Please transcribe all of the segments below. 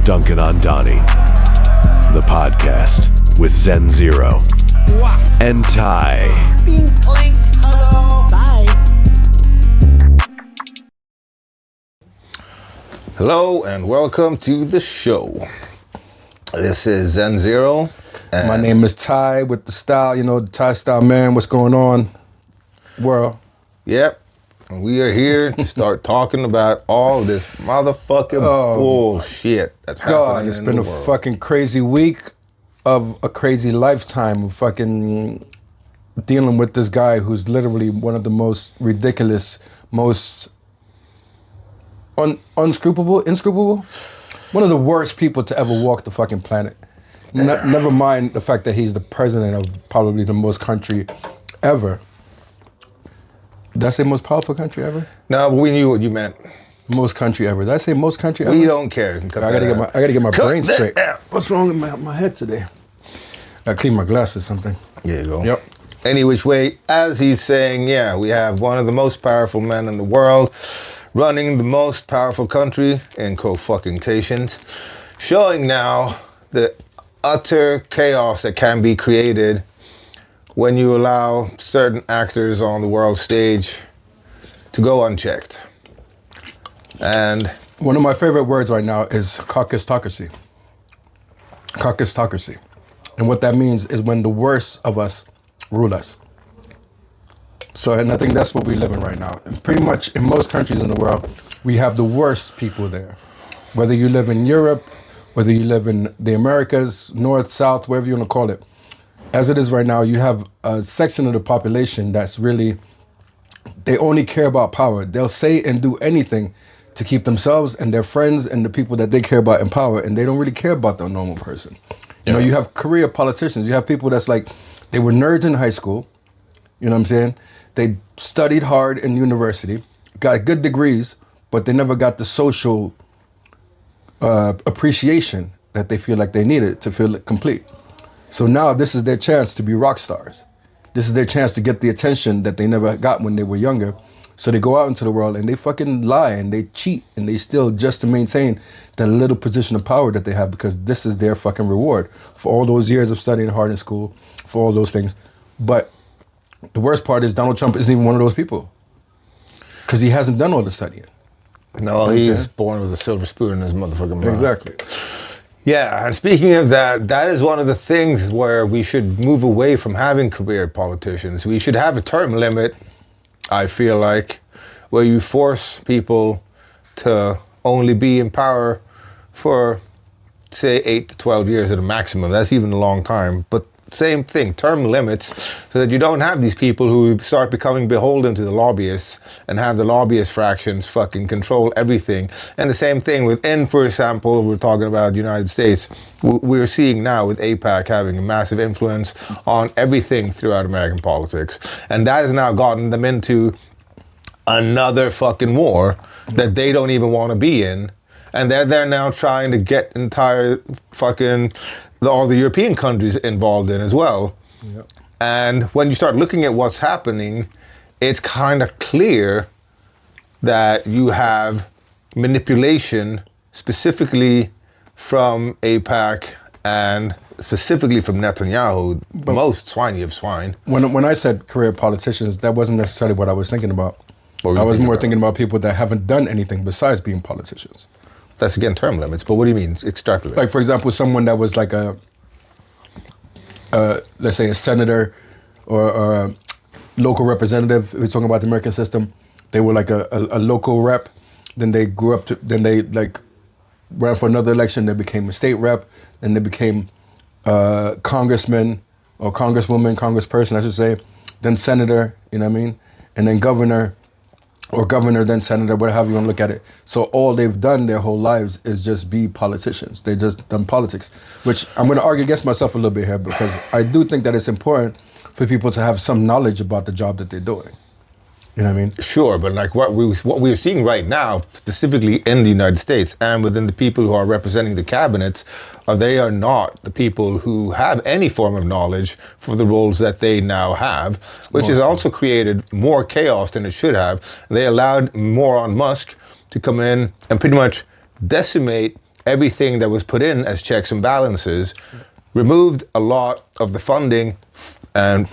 Dunkin on Donnie, the podcast with zenZero and Ty. Bye. Hello and welcome to the show. This is zenZero. My name is Ty with the style, the Ty style man. What's going on, world? Yep. And we are here to start talking about all this motherfucking bullshit that's happening It's in been the a world. fucking crazy week of a crazy lifetime of fucking dealing with this guy who's literally one of the most ridiculous, most inscrutable, one of the worst people to ever walk the fucking planet. Never mind the fact that he's the president of probably the most country ever. Did I say most powerful country ever? No, but we knew what you meant. Most country ever. Did I say most country ever? We don't care. You can cut I that out. gotta get my Cut brain that straight. out. What's wrong with my head today? I clean my glasses or something. There you go. Yep. Any which way, as he's saying, yeah, we have one of the most powerful men in the world running the most powerful country in co-fucking-tations, showing now the utter chaos that can be created when you allow certain actors on the world stage to go unchecked. And One of my favorite words right now is caucustocracy. Caucustocracy. And what that means is when the worst of us rule us. So, and I think that's what we live in right now. And pretty much in most countries in the world, we have the worst people there. Whether you live in Europe, whether you live in the Americas, North, South, wherever you want to call it. As it is right now, you have a section of the population that's really, they only care about power. They'll say and do anything to keep themselves and their friends and the people that they care about in power, and they don't really care about the normal person. You know, you have career politicians. You have people that's like, they were nerds in high school, you know what I'm saying? They studied hard in university, got good degrees, but they never got the social appreciation that they feel like they needed to feel complete. So now this is their chance to be rock stars. This is their chance to get the attention that they never got when they were younger. So they go out into the world and they fucking lie and they cheat and they steal just to maintain that little position of power that they have, because this is their fucking reward for all those years of studying hard in school, for all those things. But the worst part is Donald Trump isn't even one of those people, because he hasn't done all the studying. no, he's born with a silver spoon in his motherfucking mouth. Exactly. Yeah, and speaking of that, that is one of the things where we should move away from having career politicians. We should have a term limit, I feel like, where you force people to only be in power for, say, 8 to 12 years at a maximum. That's even a long time. But same thing, term limits, so that you don't have these people who start becoming beholden to the lobbyists and have the lobbyist fractions fucking control everything. And the same thing within, for example, we're talking about the United States. We're seeing now with AIPAC having a massive influence on everything throughout American politics. And that has now gotten them into another fucking war that they don't even want to be in. And they're now trying to get entire fucking all the European countries involved in as well. Yep. And when you start looking at what's happening, it's kind of clear that you have manipulation specifically from AIPAC and specifically from Netanyahu, the most swiney of swine. When I said career politicians, that wasn't necessarily what I was thinking about. What were you I was thinking more about? thinking about people that haven't done anything besides being politicians. That's again term limits, but what do you mean? Extrapolate. Like, for example, someone that was like let's say a senator or a local representative. We're talking about the American system. They were like a local rep. Then they grew up then they like ran for another election. They became a state rep. Then they became congressman or congresswoman, congressperson, I should say. Then senator, you know what I mean? And then governor, or governor, then senator, whatever you want to look at it. So all they've done their whole lives is just be politicians. They just done politics, which I'm going to argue against myself a little bit here, because I do think that it's important for people to have some knowledge about the job that they're doing. You know what I mean? Sure, but like what we're seeing right now, specifically in the United States and within the people who are representing the cabinets, they are not the people who have any form of knowledge for the roles that they now have, which has also created more chaos than it should have. They allowed more on Musk to come in and pretty much decimate everything that was put in as checks and balances, removed a lot of the funding, and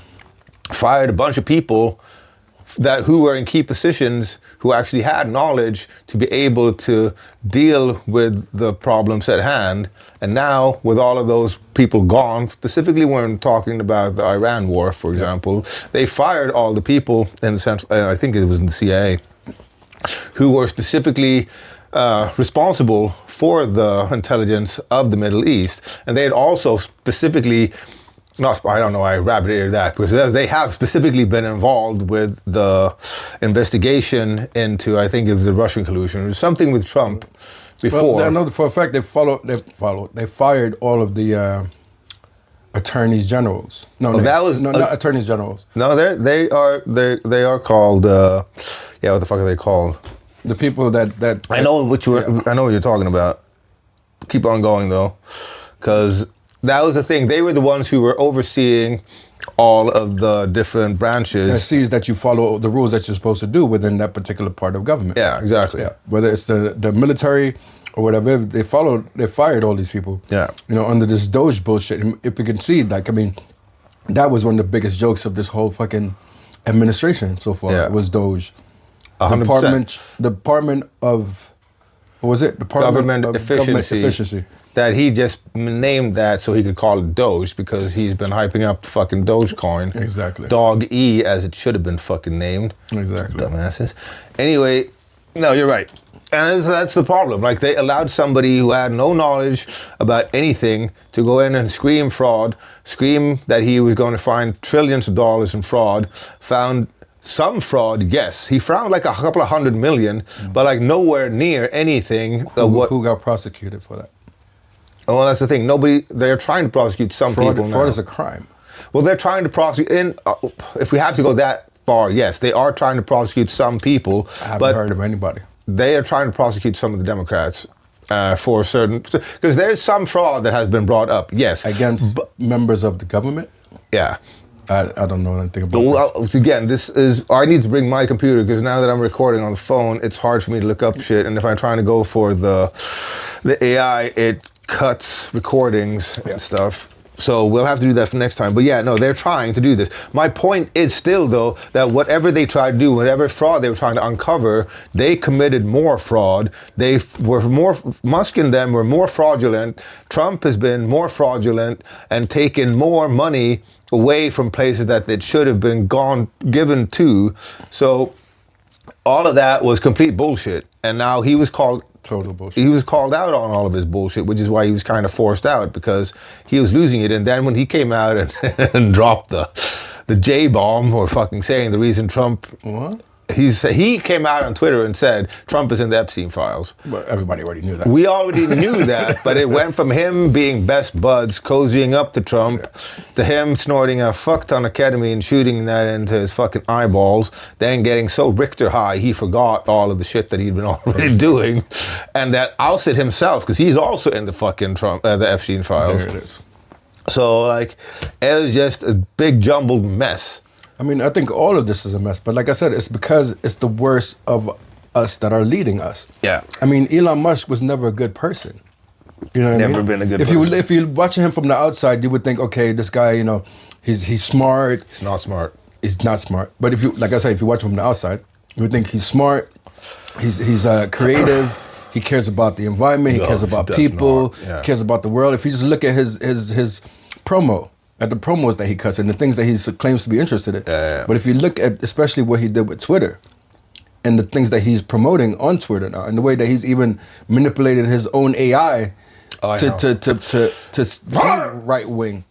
fired a bunch of people who were in key positions, who actually had knowledge to be able to deal with the problems at hand. And now, with all of those people gone, specifically when talking about the Iran war, for example, they fired all the people in the central, I think it was in the CIA, who were specifically responsible for the intelligence of the Middle East. And they had also specifically, I don't know why I rabbit-eared that, because they have specifically been involved with the investigation into, I think it was the Russian collusion. It was something with Trump before. Well, I know for a fact they fired all of the attorneys generals. Not attorneys generals. No, they are called. What the fuck are they called? The people that I know what you're talking about. Keep on going though, because that was the thing. They were the ones who were overseeing all of the different branches. That sees that you follow the rules that you're supposed to do within that particular part of government. Yeah, exactly. Yeah. Whether it's the military or whatever, they fired all these people. Yeah. Under this Doge bullshit. If you can see, that was one of the biggest jokes of this whole fucking administration so far. Yeah. Was Doge. 100%. Department of, what was it? Government efficiency. That he just named that so he could call it Doge, because he's been hyping up the fucking Dogecoin. Exactly. Dog E, as it should have been fucking named. Exactly. Dumbasses. Anyway, no, you're right. And that's the problem. Like, they allowed somebody who had no knowledge about anything to go in and scream fraud, scream that he was going to find trillions of dollars in fraud, found some fraud, yes. He found like a couple of $100 million, but like nowhere near anything. Who got prosecuted for that? Well, that's the thing. They're trying to prosecute some people now. Fraud is a crime. Well, they're trying to prosecute, if we have to go that far, yes, they are trying to prosecute some people. I haven't heard of anybody. They are trying to prosecute some of the Democrats for certain, because there's some fraud that has been brought up, yes. Against members of the government? Yeah. I don't know anything about this. Again, I need to bring my computer, because now that I'm recording on the phone, it's hard for me to look up shit. And if I'm trying to go for the AI, it cuts recordings and stuff. So we'll have to do that for next time. But yeah, no, they're trying to do this. My point is still, though, that whatever they tried to do, whatever fraud they were trying to uncover, they committed more fraud. They were Musk and them were more fraudulent. Trump has been more fraudulent and taken more money away from places that it should have been given to. So all of that was complete bullshit. And now he was called total bullshit. He was called out on all of his bullshit, which is why he was kind of forced out, because he was losing it. And then when he came out and dropped the J-bomb, or fucking saying the reason Trump... What? He came out on Twitter and said Trump is in the Epstein files. Well, everybody already knew that. We already knew that, but it went from him being best buds, cozying up to Trump, to him snorting a fuck ton of ketamine, shooting that into his fucking eyeballs, then getting so Richter high he forgot all of the shit that he'd been already doing, and that ousted himself, because he's also in the fucking the Epstein files. There it is. So like, it was just a big jumbled mess. I mean, I think all of this is a mess, but like I said, it's because it's the worst of us that are leading us. Yeah. I mean, Elon Musk was never a good person. You know what I mean? Never been a good person. If you're watching him from the outside, you would think, okay, this guy, he's smart. He's not smart. He's not smart. But if you watch him from the outside, you would think he's smart. He's creative. He cares about the environment. He cares about people. Yeah. He cares about the world. If you just look at his promo, at the promos that he cuts and the things that he claims to be interested in. Yeah. But if you look at especially what he did with Twitter and the things that he's promoting on Twitter now, and the way that he's even manipulated his own AI to right wing.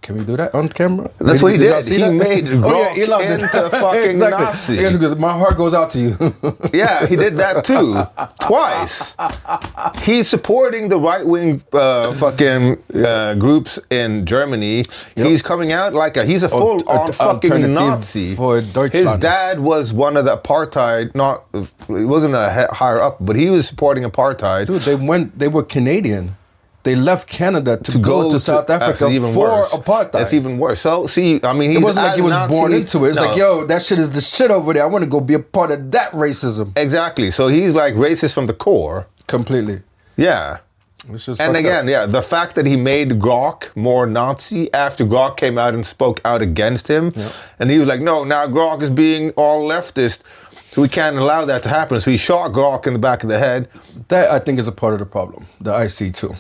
Can we do that on camera? That's what he did. He made Elon into a fucking Nazi. Yes, because my heart goes out to you. Yeah, he did that too, twice. He's supporting the right-wing groups in Germany. Yep. He's coming out like he's a full-on fucking Nazi. His dad was one of the apartheid. He wasn't a higher up, but he was supporting apartheid. Dude, they were Canadian. They left Canada to go to South Africa for apartheid. That's even worse. So, see, I mean, it wasn't like he was Nazi, born into it. It's like, yo, that shit is the shit over there. I want to go be a part of that racism. Exactly. So he's like racist from the core. Completely. Yeah. And again, the fact that he made Grok more Nazi after Grok came out and spoke out against him, and he was like, no, now Grok is being all leftist, so we can't allow that to happen. So he shot Grok in the back of the head. That, I think, is a part of the problem that I see too.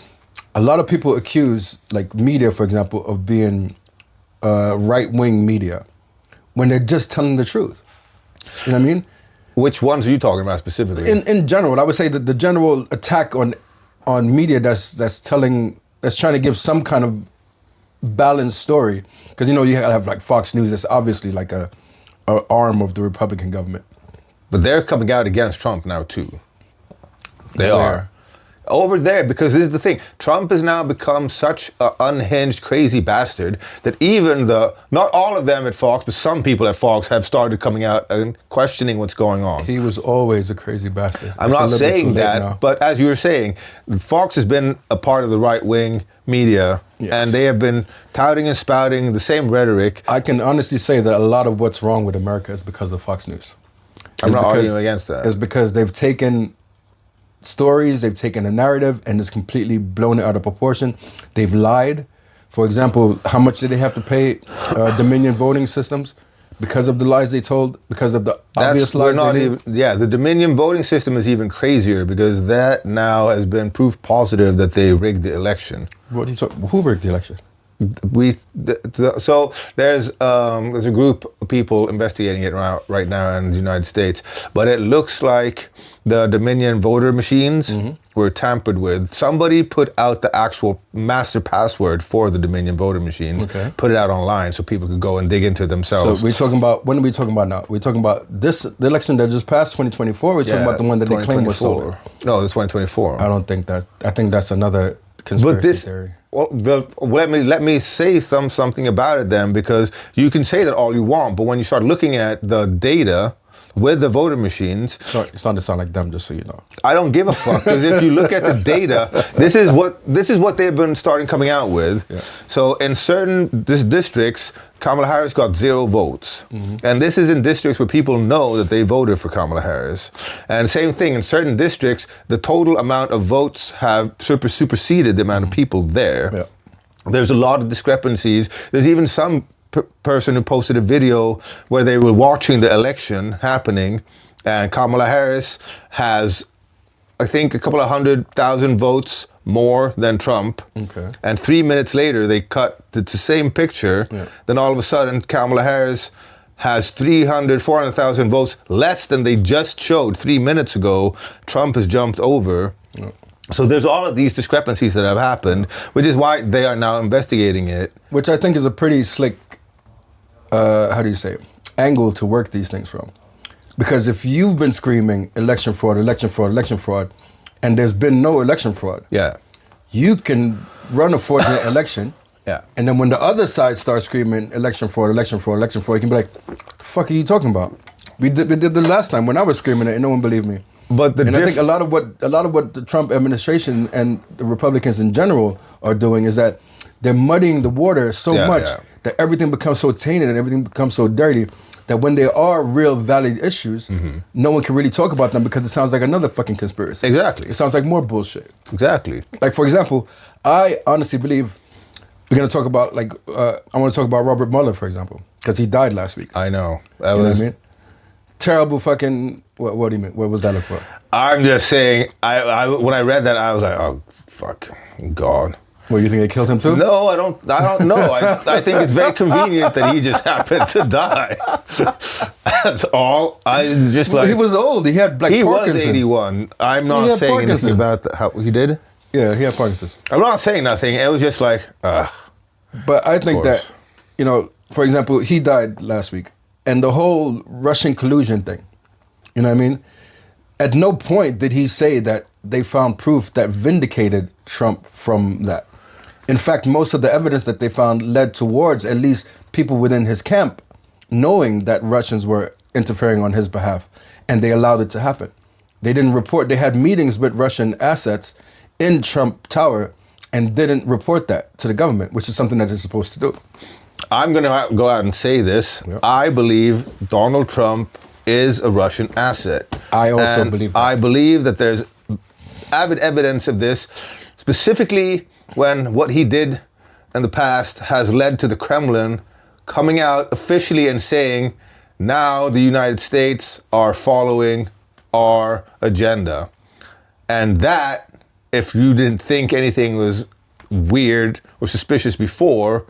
A lot of people accuse, like media, for example, of being right-wing media when they're just telling the truth. You know what I mean? Which ones are you talking about specifically? In general, I would say that the general attack on media that's trying to give some kind of balanced story, because you have like Fox News, that's obviously like a arm of the Republican government. But they're coming out against Trump now too. They are. Over there, because this is the thing. Trump has now become such an unhinged, crazy bastard that even not all of them at Fox, but some people at Fox have started coming out and questioning what's going on. He was always a crazy bastard. I'm not saying that, but as you were saying, Fox has been a part of the right-wing media, and they have been touting and spouting the same rhetoric. I can honestly say that a lot of what's wrong with America is because of Fox News. I'm not arguing against that. It's because they've taken stories, they've taken a narrative and just completely blown it out of proportion. They've lied. For example, how much did they have to pay Dominion voting systems because of the lies they told, because of the obvious lies they did? The Dominion voting system is even crazier because that now has been proof positive that they rigged the election. What are you talking? Who rigged the election? So there's a group of people investigating it right now in the United States, but it looks like the Dominion voter machines were tampered with. Somebody put out the actual master password for the Dominion voter machines, put it out online so people could go and dig into it themselves. So we're talking about, when are we talking about now? We're talking about the election that just passed, 2024, we're talking about the one that they claim was stolen? No, the 2024. I don't think that, I think that's another conspiracy theory. Well, let me say something about it then, because you can say that all you want, but when you start looking at the data with the voter machines, it's starting to sound like them, just so you know. I don't give a fuck, because if you look at the data, this is what they've been starting coming out with. Yeah. So in certain districts, Kamala Harris got 0 votes. And this is in districts where people know that they voted for Kamala Harris. And same thing, in certain districts, the total amount of votes have superseded the amount of people there. Yeah. There's a lot of discrepancies. There's even some person who posted a video where they were watching the election happening, and Kamala Harris has, I think, a couple of 100,000 votes more than Trump. And 3 minutes later, they cut the same picture. Then all of a sudden, Kamala Harris has 400,000 votes less than they just showed 3 minutes ago. Trump has jumped over. So there's all of these discrepancies that have happened, which is why they are now investigating it. Which I think is a pretty slick, angle to work these things from. Because if you've been screaming election fraud, election fraud, election fraud, and there's been no election fraud, you can run a fraudulent election, and then when the other side starts screaming election fraud, election fraud, election fraud, you can be like, the fuck are you talking about? We did the last time when I was screaming it and no one believed me. But I think a lot of what the Trump administration and the Republicans in general are doing is that they're muddying the water so much that everything becomes so tainted and everything becomes so dirty that when there are real valid issues, no one can really talk about them because it sounds like another fucking conspiracy. Exactly. It sounds like more bullshit. Exactly. Like, for example, I honestly believe we're going to talk about, I want to talk about Robert Mueller, for example, because he died last week. I know. You know what I mean? Terrible fucking, what do you mean? What was that for? I'm just saying, I when I read that, I was like, oh, fuck, God. Well, you think they killed him too? No, I don't know. I think it's very convenient that he just happened to die. That's all. He was old. He had Parkinson's. He was 81. I'm not saying anything about how he did. Yeah, he had Parkinson's. I'm not saying nothing. It was just like, But I think that, for example, he died last week. And the whole Russian collusion thing, you know what I mean? At no point did he say that they found proof that vindicated Trump from that. In fact, most of the evidence that they found led towards at least people within his camp knowing that Russians were interfering on his behalf, and they allowed it to happen. They didn't report. They had meetings with Russian assets in Trump Tower, and didn't report that to the government, which is something that they're supposed to do. I'm going to go out and say this. Yeah. I believe Donald Trump is a Russian asset. I also And believe that. I believe that there's avid evidence of this, specifically when what he did in the past has led to the Kremlin coming out officially and saying, now the United States are following our agenda. And that, if you didn't think anything was weird or suspicious before,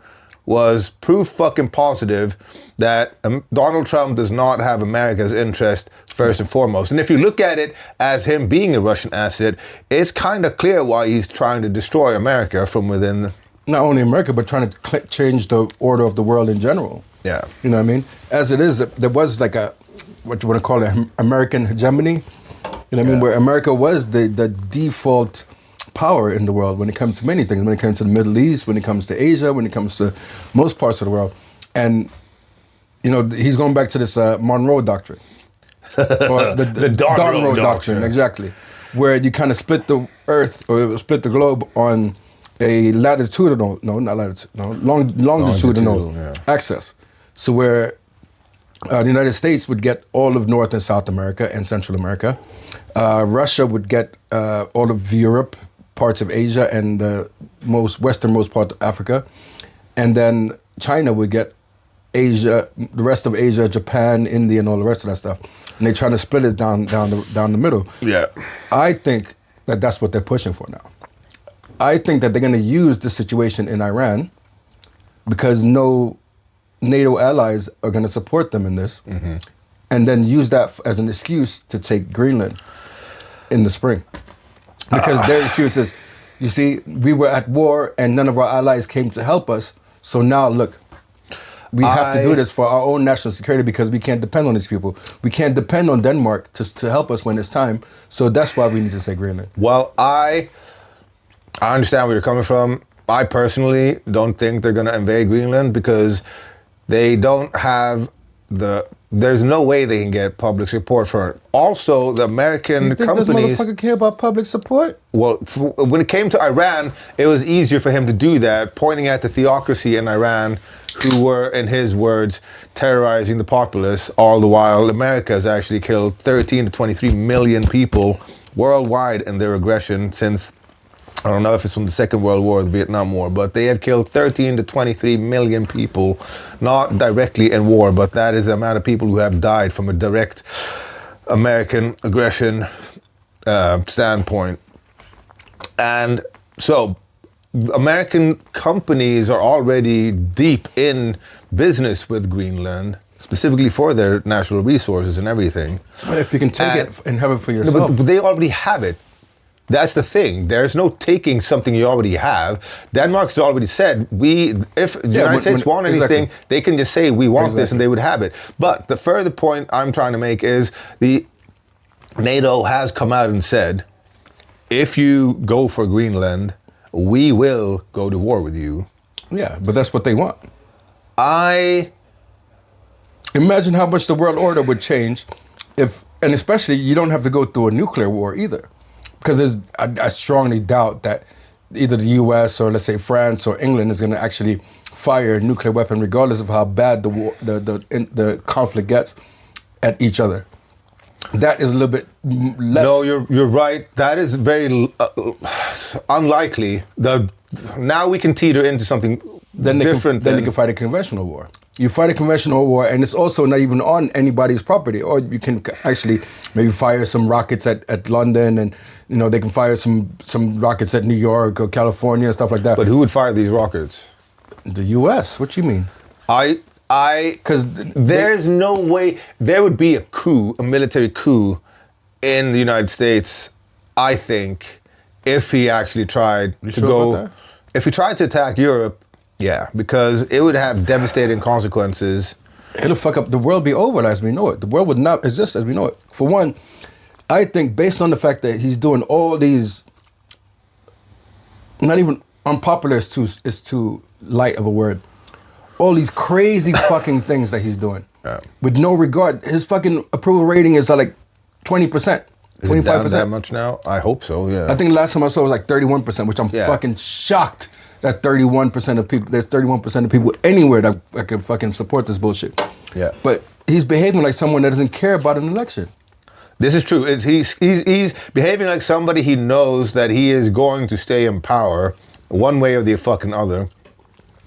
was proof fucking positive that Donald Trump does not have America's interest first and foremost. And if you look at it as him being a Russian asset, it's kind of clear why he's trying to destroy America from within. Not only America, but trying to change the order of the world in general. Yeah. You know what I mean? As it is, there was like a, what you want to call it, American hegemony. You know what I mean? Where America was the default power in the world when it comes to many things, when it comes to the Middle East, when it comes to Asia, when it comes to most parts of the world. And, you know, he's going back to this Monroe Doctrine. Or the Monroe Doctrine, exactly. Where you kind of split the earth, or split the globe on a longitudinal axis. So where the United States would get all of North and South America and Central America. Russia would get all of Europe, parts of Asia, and the westernmost part of Africa. And then China would get Asia, the rest of Asia, Japan, India, and all the rest of that stuff. And they're trying to split it down the middle. Yeah. I think that that's what they're pushing for now. I think that they're going to use the situation in Iran because no NATO allies are going to support them in this, and then use that as an excuse to take Greenland in the spring. Because their excuse is, you see, we were at war and none of our allies came to help us, so now look, we have to do this for our own national security because we can't depend on these people. We can't depend on Denmark to help us when it's time, so that's why we need to take Greenland. Well, I understand where you're coming from. I personally don't think they're going to invade Greenland because they don't have there's no way they can get public support for it. Also, the American You think companies. this motherfucker care about public support? Well, when it came to Iran, it was easier for him to do that, pointing at the theocracy in Iran, who were, in his words, terrorizing the populace, all the while America has actually killed 13 to 23 million people worldwide in their aggression since, I don't know if it's from the Second World War or the Vietnam War, but they have killed 13 to 23 million people, not directly in war, but that is the amount of people who have died from a direct American aggression standpoint. And so American companies are already deep in business with Greenland, specifically for their natural resources and everything. But if you can take it and have it for yourself. But they already have it. That's the thing. There's no taking something you already have. Denmark's already said, if the United States want anything, they can just say, we want this, and they would have it. But the further point I'm trying to make is the NATO has come out and said, if you go for Greenland, we will go to war with you. Yeah, but that's what they want. Imagine how much the world order would change if, and especially you don't have to go through a nuclear war either. Because I strongly doubt that either the US or let's say France or England is going to actually fire a nuclear weapon regardless of how bad the conflict gets at each other. That is a little bit less. No, you're right. That is very unlikely. Now we can teeter into something different. Then they can fight a conventional war. You fight a conventional war, and it's also not even on anybody's property. Or you can actually maybe fire some rockets at London, and they can fire some rockets at New York or California and stuff like that. But who would fire these rockets? The U.S. What you mean? Because there's no way there would be a military coup in the United States, I think, if he actually tried to go. If he tried to attack Europe, yeah, because it would have devastating consequences. It'll fuck up. The world be over as we know it. The world would not exist as we know it. For one, I think based on the fact that he's doing all these, not even unpopular is too light of a word, all these crazy fucking things that he's doing with no regard. His fucking approval rating is like 20%. Is it down 25%. that much now? I hope so, yeah. I think last time I saw it was like 31%, which I'm Yeah. fucking shocked that 31% of people, there's 31% of people anywhere that can fucking support this bullshit. Yeah. But he's behaving like someone that doesn't care about an election. This is true. He's behaving like somebody he knows that he is going to stay in power one way or the fucking other.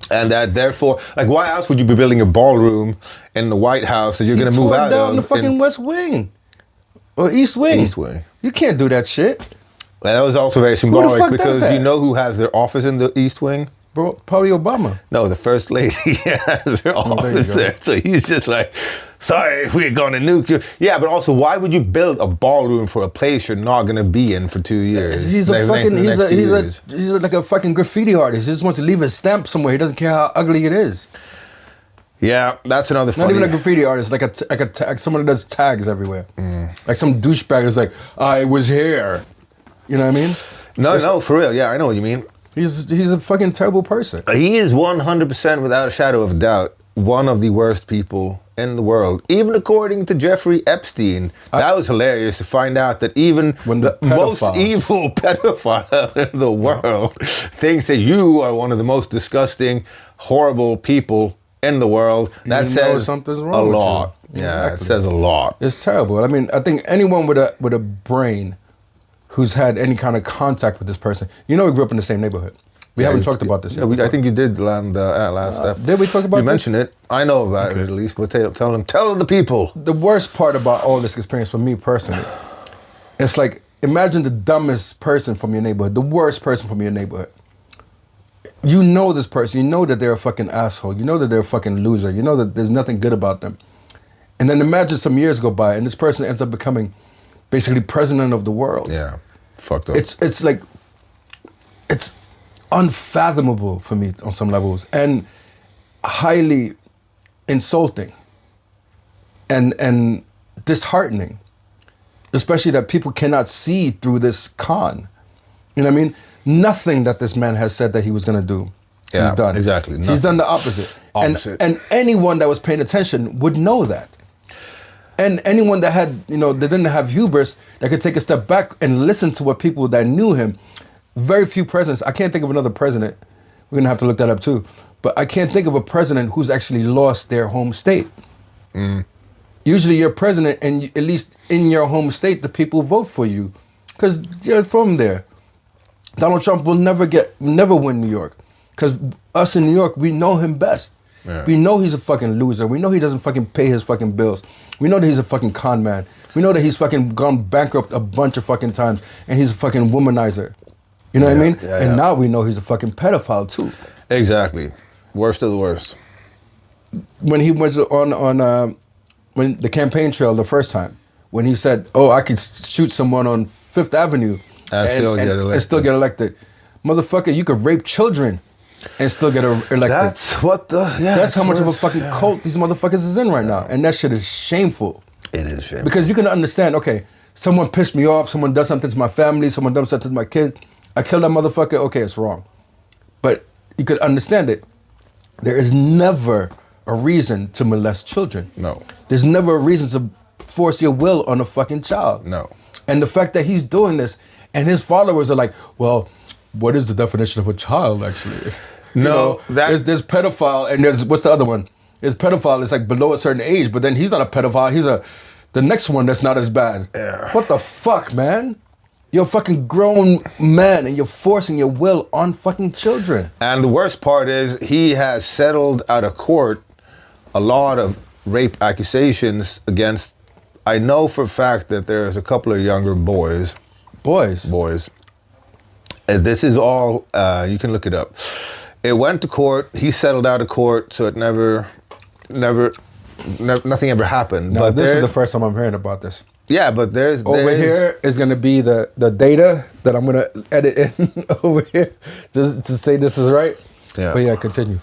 And that therefore, like, why else would you be building a ballroom in the White House that you're going to move out down of? the fucking West Wing or East Wing. East Wing. You can't do that shit, Well, that was also very symbolic fuck does because that? you know who has their office in the East Wing? bro. Probably Obama. No, the first lady has her office go. there. So he's just like, sorry, we're going to nuke you. Yeah, but also, why would you build a ballroom for a place you're not going to be in for 2 years? He's a fucking, he's like a fucking graffiti artist. He just wants to leave a stamp somewhere. He doesn't care how ugly it is. Yeah, that's another funny. Not even a graffiti artist, like someone that does tags everywhere. Like some douchebag is like, I was here. You know what I mean? No, for real. Yeah, I know what you mean. He's a fucking terrible person. He is 100%, without a shadow of a doubt, one of the worst people in the world. Even according to Jeffrey Epstein. That was hilarious to find out that even When the most pedophiles- evil pedophile in the world thinks that you are one of the most disgusting, horrible people in the world. That know says something's a wrong with you. lot. Yeah, it Exactly. says a lot. It's terrible. I mean, I think anyone with a brain who's had any kind of contact with this person, you know, we grew up in the same neighborhood. We haven't talked about this yet. Yeah, I think you did land at last step. Did we talk about You this? mentioned it. I know about it at least, but tell the people. The worst part about all this experience for me personally, it's like, imagine the dumbest person from your neighborhood, the worst person from your neighborhood. You know this person, you know that they're a fucking asshole, you know that they're a fucking loser, you know that there's nothing good about them. And then imagine some years go by and this person ends up becoming basically president of the world. Yeah, fucked up. It's like, it's unfathomable for me on some levels and highly insulting and disheartening, especially that people cannot see through this con. You know what I mean? Nothing that this man has said that he was going to do, Yeah, he's done. exactly, He's nothing. done the opposite. Opposite. And anyone that was paying attention would know that. And anyone that had, you know, that didn't have hubris, that could take a step back and listen to what people that knew him. Very few presidents. I can't think of another president. We're gonna have to look that up too. But I can't think of a president who's actually lost their home state. Usually you're president and at least in your home state, the people vote for you because you're from there. Donald Trump will never win New York because us in New York, we know him best. Yeah. We know he's a fucking loser. We know he doesn't fucking pay his fucking bills. We know that he's a fucking con man. We know that he's fucking gone bankrupt a bunch of fucking times and he's a fucking womanizer. You know what I mean? Yeah, and yeah. now we know he's a fucking pedophile too. Exactly. Worst of the worst. When he was on when the campaign trail the first time, when he said, "Oh, I could shoot someone on Fifth Avenue And still get elected. Motherfucker, you could rape children and still get elected. That's what the. Yeah, That's how much of a worse. fucking cult these motherfuckers is in right now, and that shit is shameful. It is shameful. Because you can understand, okay, someone pissed me off, someone does something to my family, someone does something to my kid, I killed that motherfucker, okay, it's wrong. But you could understand it. There is never a reason to molest children. No. There's never a reason to force your will on a fucking child. No. And the fact that he's doing this and his followers are like, well, what is the definition of a child actually? No, there's pedophile and there's, what's the other one? There's pedophile, it's like below a certain age, but then he's not a pedophile, he's the next one that's not as bad. Yeah. What the fuck, man? You're a fucking grown man and you're forcing your will on fucking children. And the worst part is he has settled out of court a lot of rape accusations against. I know for a fact that there's a couple of younger boys. Boys. And this is all, you can look it up. It went to court, he settled out of court, so it nothing ever happened. Now, but this there- is the first time I'm hearing about this. Yeah, but there's Over here is going to be the data that I'm going to edit in over here to say this is right. Yeah. But yeah, continue.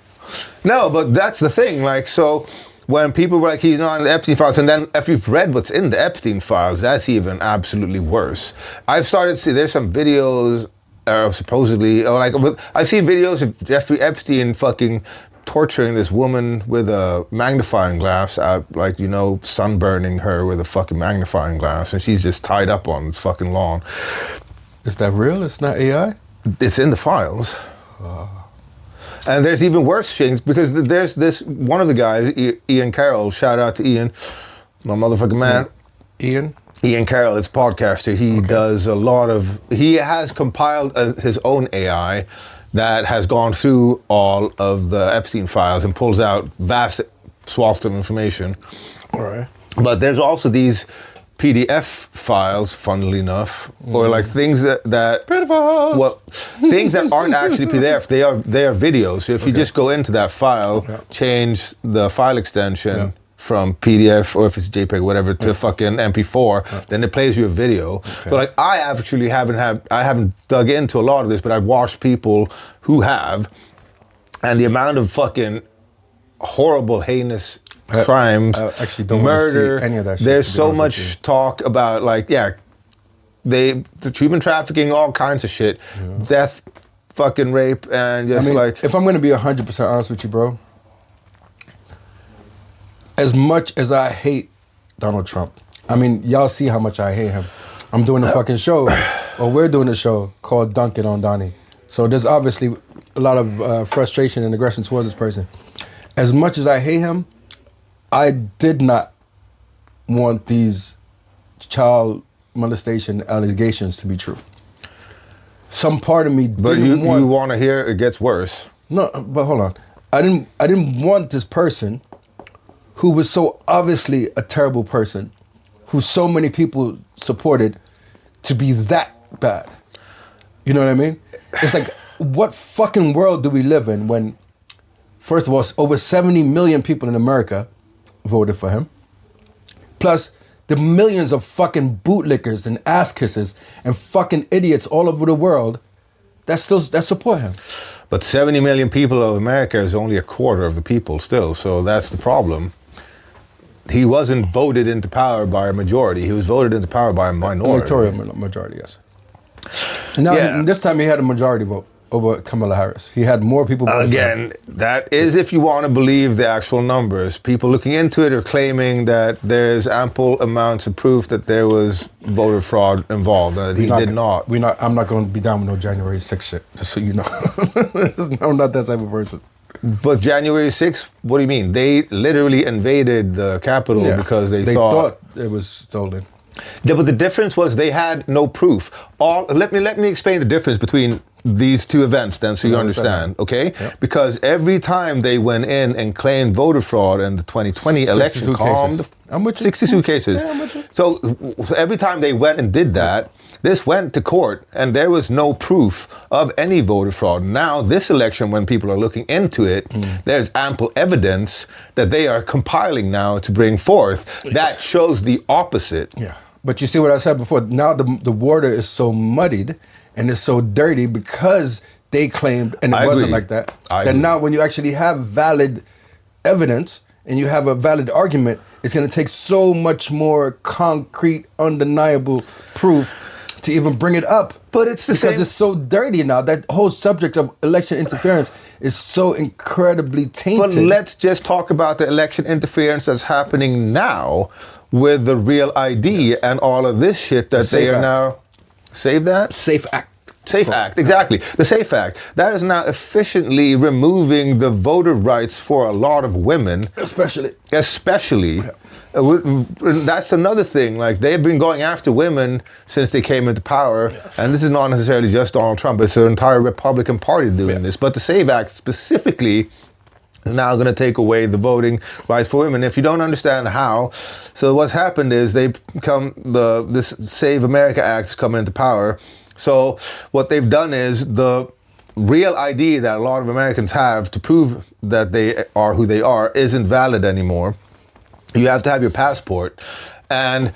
No, but that's the thing. Like, so when people were like, he's not in the Epstein files, and then if you've read what's in the Epstein files, that's even absolutely worse. I've started to see, there's some videos supposedly, or like, I see videos of Jeffrey Epstein fucking torturing this woman with a magnifying glass out, like, sunburning her with a fucking magnifying glass, and she's just tied up on the fucking lawn. Is that real? It's not AI? It's in the files. And there's even worse things, because there's this, one of the guys, Ian Carroll, shout out to Ian, my motherfucking man. Ian Carroll, it's a podcaster. He does a lot of, he has compiled his own AI that has gone through all of the Epstein files and pulls out vast swaths of information. All right. But there's also these PDF files, funnily enough, or like things that things that aren't actually PDF. They are videos. So if you just go into that file, change the file extension from PDF, or if it's JPEG, whatever, to fucking MP4, then it plays you a video. So like, I actually haven't dug into a lot of this, but I've watched people who have, and the amount of fucking horrible, heinous crimes, I actually don't murder, want to see any of that shit. there's so much talk about, like, the human trafficking, all kinds of shit, death, fucking rape, and just if I'm going to be 100% honest with you, bro, as much as I hate Donald Trump, y'all see how much I hate him. I'm doing a fucking show, or we're doing a show called DunkinOnDonnie. So there's obviously a lot of frustration and aggression towards this person. As much as I hate him, I did not want these child molestation allegations to be true. Some part of me didn't But you want to hear it gets worse. No, but hold on. I didn't want this person, who was so obviously a terrible person, who so many people supported, to be that bad. You know what I mean? It's like, what fucking world do we live in when, first of all, over 70 million people in America voted for him, plus the millions of fucking bootlickers and ass kissers and fucking idiots all over the world that support him. But 70 million people of America is only a quarter of the people still, so that's the problem. He wasn't voted into power by a majority. He was voted into power by a minority. Electoral majority, yes. Now, this time he had a majority vote over Kamala Harris. He had more people voting. Again, that is if you want to believe the actual numbers. People looking into it are claiming that there's ample amounts of proof that there was voter fraud involved, and that he did not. I'm not going to be down with no January 6th shit, just so you know. I'm not that type of person. But January 6th, what do you mean? They literally invaded the Capitol because they thought it was stolen. Yeah, but the difference was they had no proof. Let me explain the difference between these two events then, so you understand, okay? Yep. Because every time they went in and claimed voter fraud in the 2020 election, 62 cases. Yeah, I'm with you. So every time they went and did that, this went to court, and there was no proof of any voter fraud. Now, this election, when people are looking into it, there's ample evidence that they are compiling now to bring forth. That shows the opposite. Yeah, but you see what I said before, now the water is so muddied and it's so dirty because they claimed, and it wasn't like that, that now when you actually have valid evidence and you have a valid argument, it's going to take so much more concrete, undeniable proof to even bring it up. But it's the same. Because it's so dirty now. That whole subject of election interference is so incredibly tainted. But let's just talk about the election interference that's happening now with the Real ID and all of this shit that they are now... Save that? Safe Act. Safe Act, exactly. The Safe Act. That is now efficiently removing the voter rights for a lot of women. Especially. That's another thing. Like, they've been going after women since they came into power. Yes. And this is not necessarily just Donald Trump. It's the entire Republican Party doing this. But the Safe Act specifically is now going to take away the voting rights for women. If you don't understand how, so what's happened is this Save America Act has come into power. So what they've done is the Real ID that a lot of Americans have to prove that they are who they are isn't valid anymore. You have to have your passport. And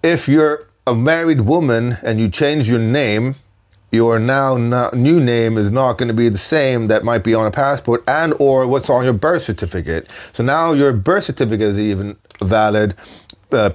if you're a married woman and you change your name, your new name is not going to be the same that might be on a passport and or what's on your birth certificate. So now your birth certificate is even a valid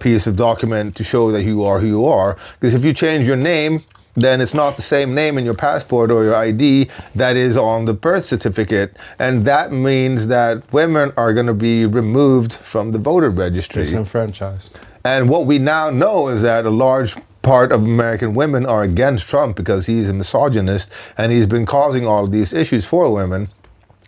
piece of document to show that you are who you are. Because if you change your name, then it's not the same name in your passport or your ID that is on the birth certificate. And that means that women are going to be removed from the voter registry. Disenfranchised. And what we now know is that a large part of American women are against Trump because he's a misogynist and he's been causing all of these issues for women.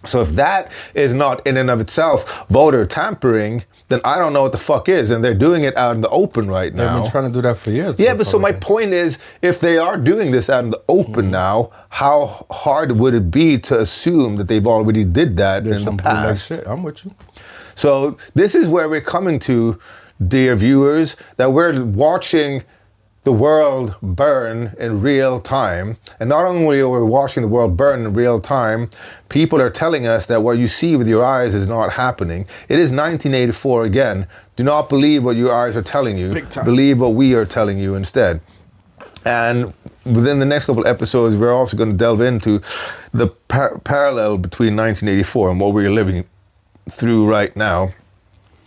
So if that is not in and of itself voter tampering, then I don't know what the fuck is. And they're doing it out in the open right now. They've been trying to do that for years. Yeah, but so my point is, if they are doing this out in the open now, how hard would it be to assume that they've already did that in the past? Shit. I'm with you. So this is where we're coming to, dear viewers, that we're watching the world burn in real time. And not only are we watching the world burn in real time, people are telling us that what you see with your eyes is not happening. It is 1984 again. Do not believe what your eyes are telling you. Believe what we are telling you instead. And within the next couple episodes, we're also going to delve into the parallel between 1984 and what we're living through right now.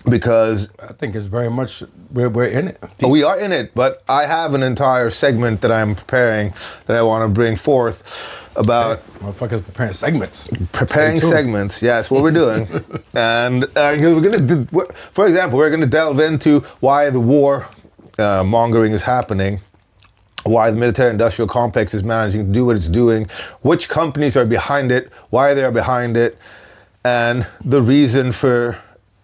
Because I think it's very much, we're in it. We are in it, but I have an entire segment that I'm preparing that I want to bring forth about... Motherfuckers preparing segments. Preparing segments, yes, what we're doing. And we're going to, for example, we're going to delve into why the war mongering is happening, why the military-industrial complex is managing to do what it's doing, which companies are behind it, why they are behind it, and the reason for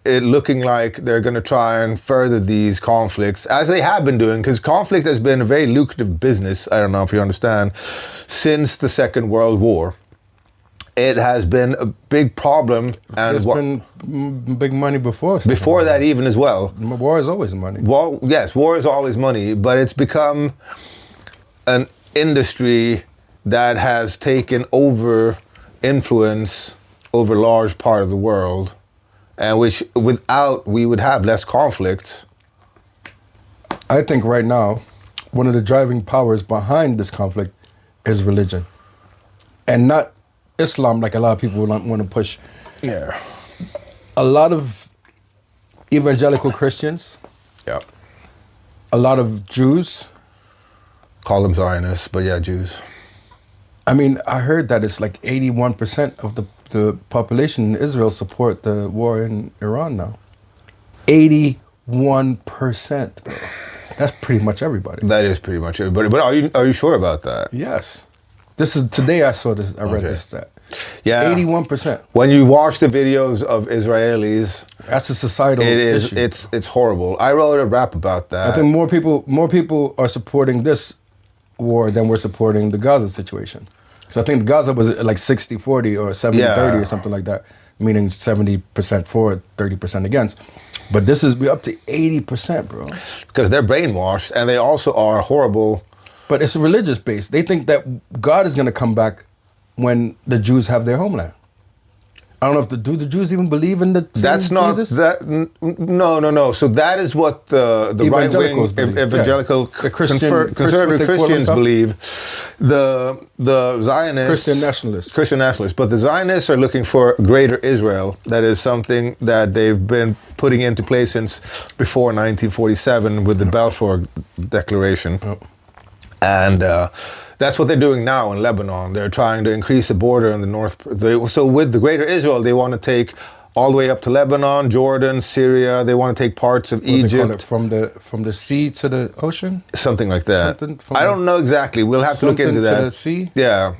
it looking like they're going to try and further these conflicts, as they have been doing, because conflict has been a very lucrative business, I don't know if you understand, since the Second World War. It has been a big problem. And there's been big money before. Before that even as well. War is always money. Well, yes, war is always money, but it's become an industry that has taken over influence over a large part of the world. And which, without, we would have less conflicts. I think right now, one of the driving powers behind this conflict is religion. And not Islam, like a lot of people want to push. Yeah. A lot of evangelical Christians. Yeah. A lot of Jews. Call them Zionists, but yeah, Jews. I mean, I heard that it's like 81% of the population in Israel support the war in Iran now. 81%, bro. That's pretty much everybody. That is pretty much everybody. But are you sure about that? Yes. This is today I saw this. I read this stat. Yeah. 81%. When you watch the videos of Israelis, that's a societal issue. It's horrible. I wrote a rap about that. I think more people are supporting this war than we're supporting the Gaza situation. So I think Gaza was like 60-40 or 70-30 or something like that, meaning 70% for, 30% against. But this is, we're up to 80%, bro. Because they're brainwashed and they also are horrible. But it's religious based. They think that God is going to come back when the Jews have their homeland. I don't know if do the Jews even believe in the That's not Jesus? that. No. So that is what the right wing evangelical conservative Christians believe. The Zionists, Christian nationalists. But the Zionists are looking for greater Israel. That is something that they've been putting into place since before 1947 with the Balfour Declaration. Oh. And that's what they're doing now in Lebanon. They're trying to increase the border in the north. So with the greater Israel, they want to take all the way up to Lebanon, Jordan, Syria. They want to take parts of Egypt. From the sea to the ocean? Something like that. I don't know exactly. We'll have to look into that. To the sea? Yeah.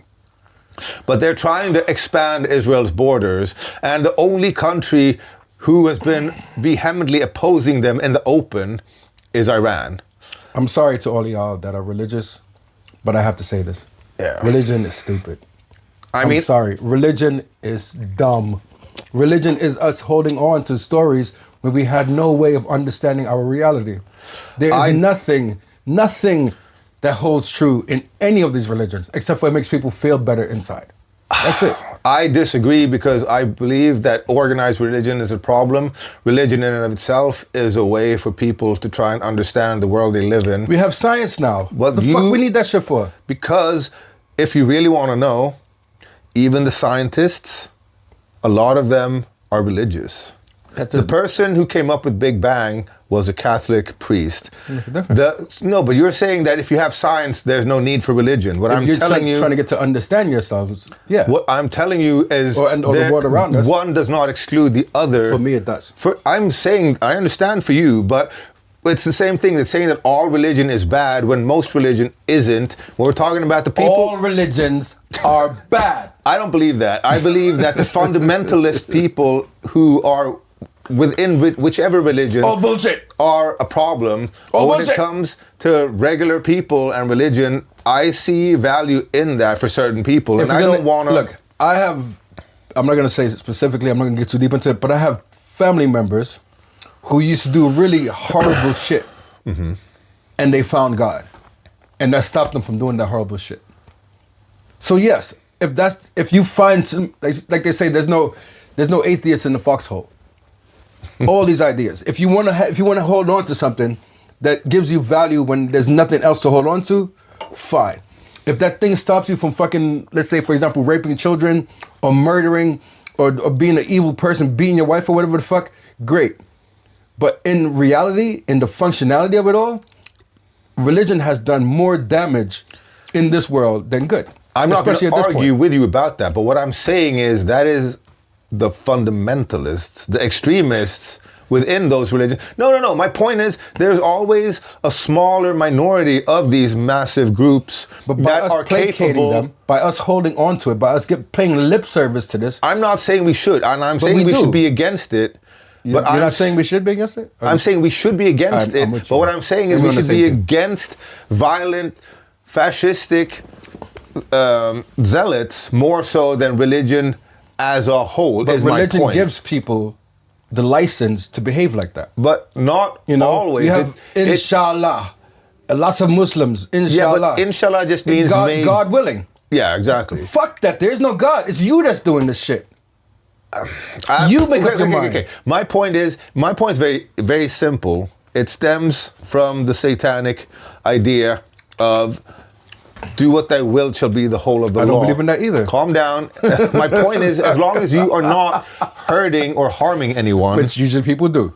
But they're trying to expand Israel's borders. And the only country who has been vehemently opposing them in the open is Iran. I'm sorry to all of y'all that are religious, but I have to say this. Yeah. Religion is stupid. I'm sorry. Religion is dumb. Religion is us holding on to stories when we had no way of understanding our reality. There is nothing that holds true in any of these religions, except for it makes people feel better inside. That's it. I disagree because I believe that organized religion is a problem. Religion in and of itself is a way for people to try and understand the world they live in. We have science now. What the fuck we need that shit for? Because if you really want to know, even the scientists, a lot of them are religious. The person who came up with Big Bang was a Catholic priest. Doesn't make a difference. No, but you're saying that if you have science, there's no need for religion. What If I'm you're telling you, trying to get to understand yourselves, yeah. what I'm telling you is, Or the world around us. one does not exclude the other. For me, it does. I'm saying, I understand for you, but it's the same thing that's saying that all religion is bad when most religion isn't. When we're talking about the people. All religions are bad. I don't believe that. I believe that the fundamentalist people who are within whichever religion All bullshit. are a problem. All But when bullshit. it comes to regular people and religion, I see value in that for certain people. And I don't want to... Look, I'm not going to say specifically, I'm not going to get too deep into it, but I have family members who used to do really horrible shit. Mm-hmm. And they found God. And that stopped them from doing that horrible shit. So yes, if you find some, like they say, there's no atheist in the foxhole. All these ideas. If you want to hold on to something that gives you value when there's nothing else to hold on to, fine. If that thing stops you from fucking, let's say for example, raping children or murdering or being an evil person, beating your wife or whatever the fuck, great. But in reality, in the functionality of it all, religion has done more damage in this world than good. I'm not going Especially to at this argue point. with you about that, but what I'm saying is that is the fundamentalists, the extremists within those religions. No. My point is there's always a smaller minority of these massive groups But by that us are placating capable. them, by us holding on to it, by us paying lip service to this, I'm not saying we should, and I'm saying we we do. should be against it. you're I'm not saying we should be against it? I'm saying we should be against I'm it, with but you. what I'm saying is We're we on the should be same team. against violent, fascistic zealots more so than religion as a whole. But is my religion point. gives people the license to behave like that. But not You know, always. you have inshallah, lots of Muslims, yeah, inshallah. but inshallah just means God willing. Yeah, exactly. Fuck that. There's no God. It's you that's doing this shit. You make up your mind. Okay. My point is very, very simple. It stems from the satanic idea of do what thy will shall be the whole of the law. I don't believe in that either. Calm down. My point is, as long as you are not hurting or harming anyone. Which usually people do.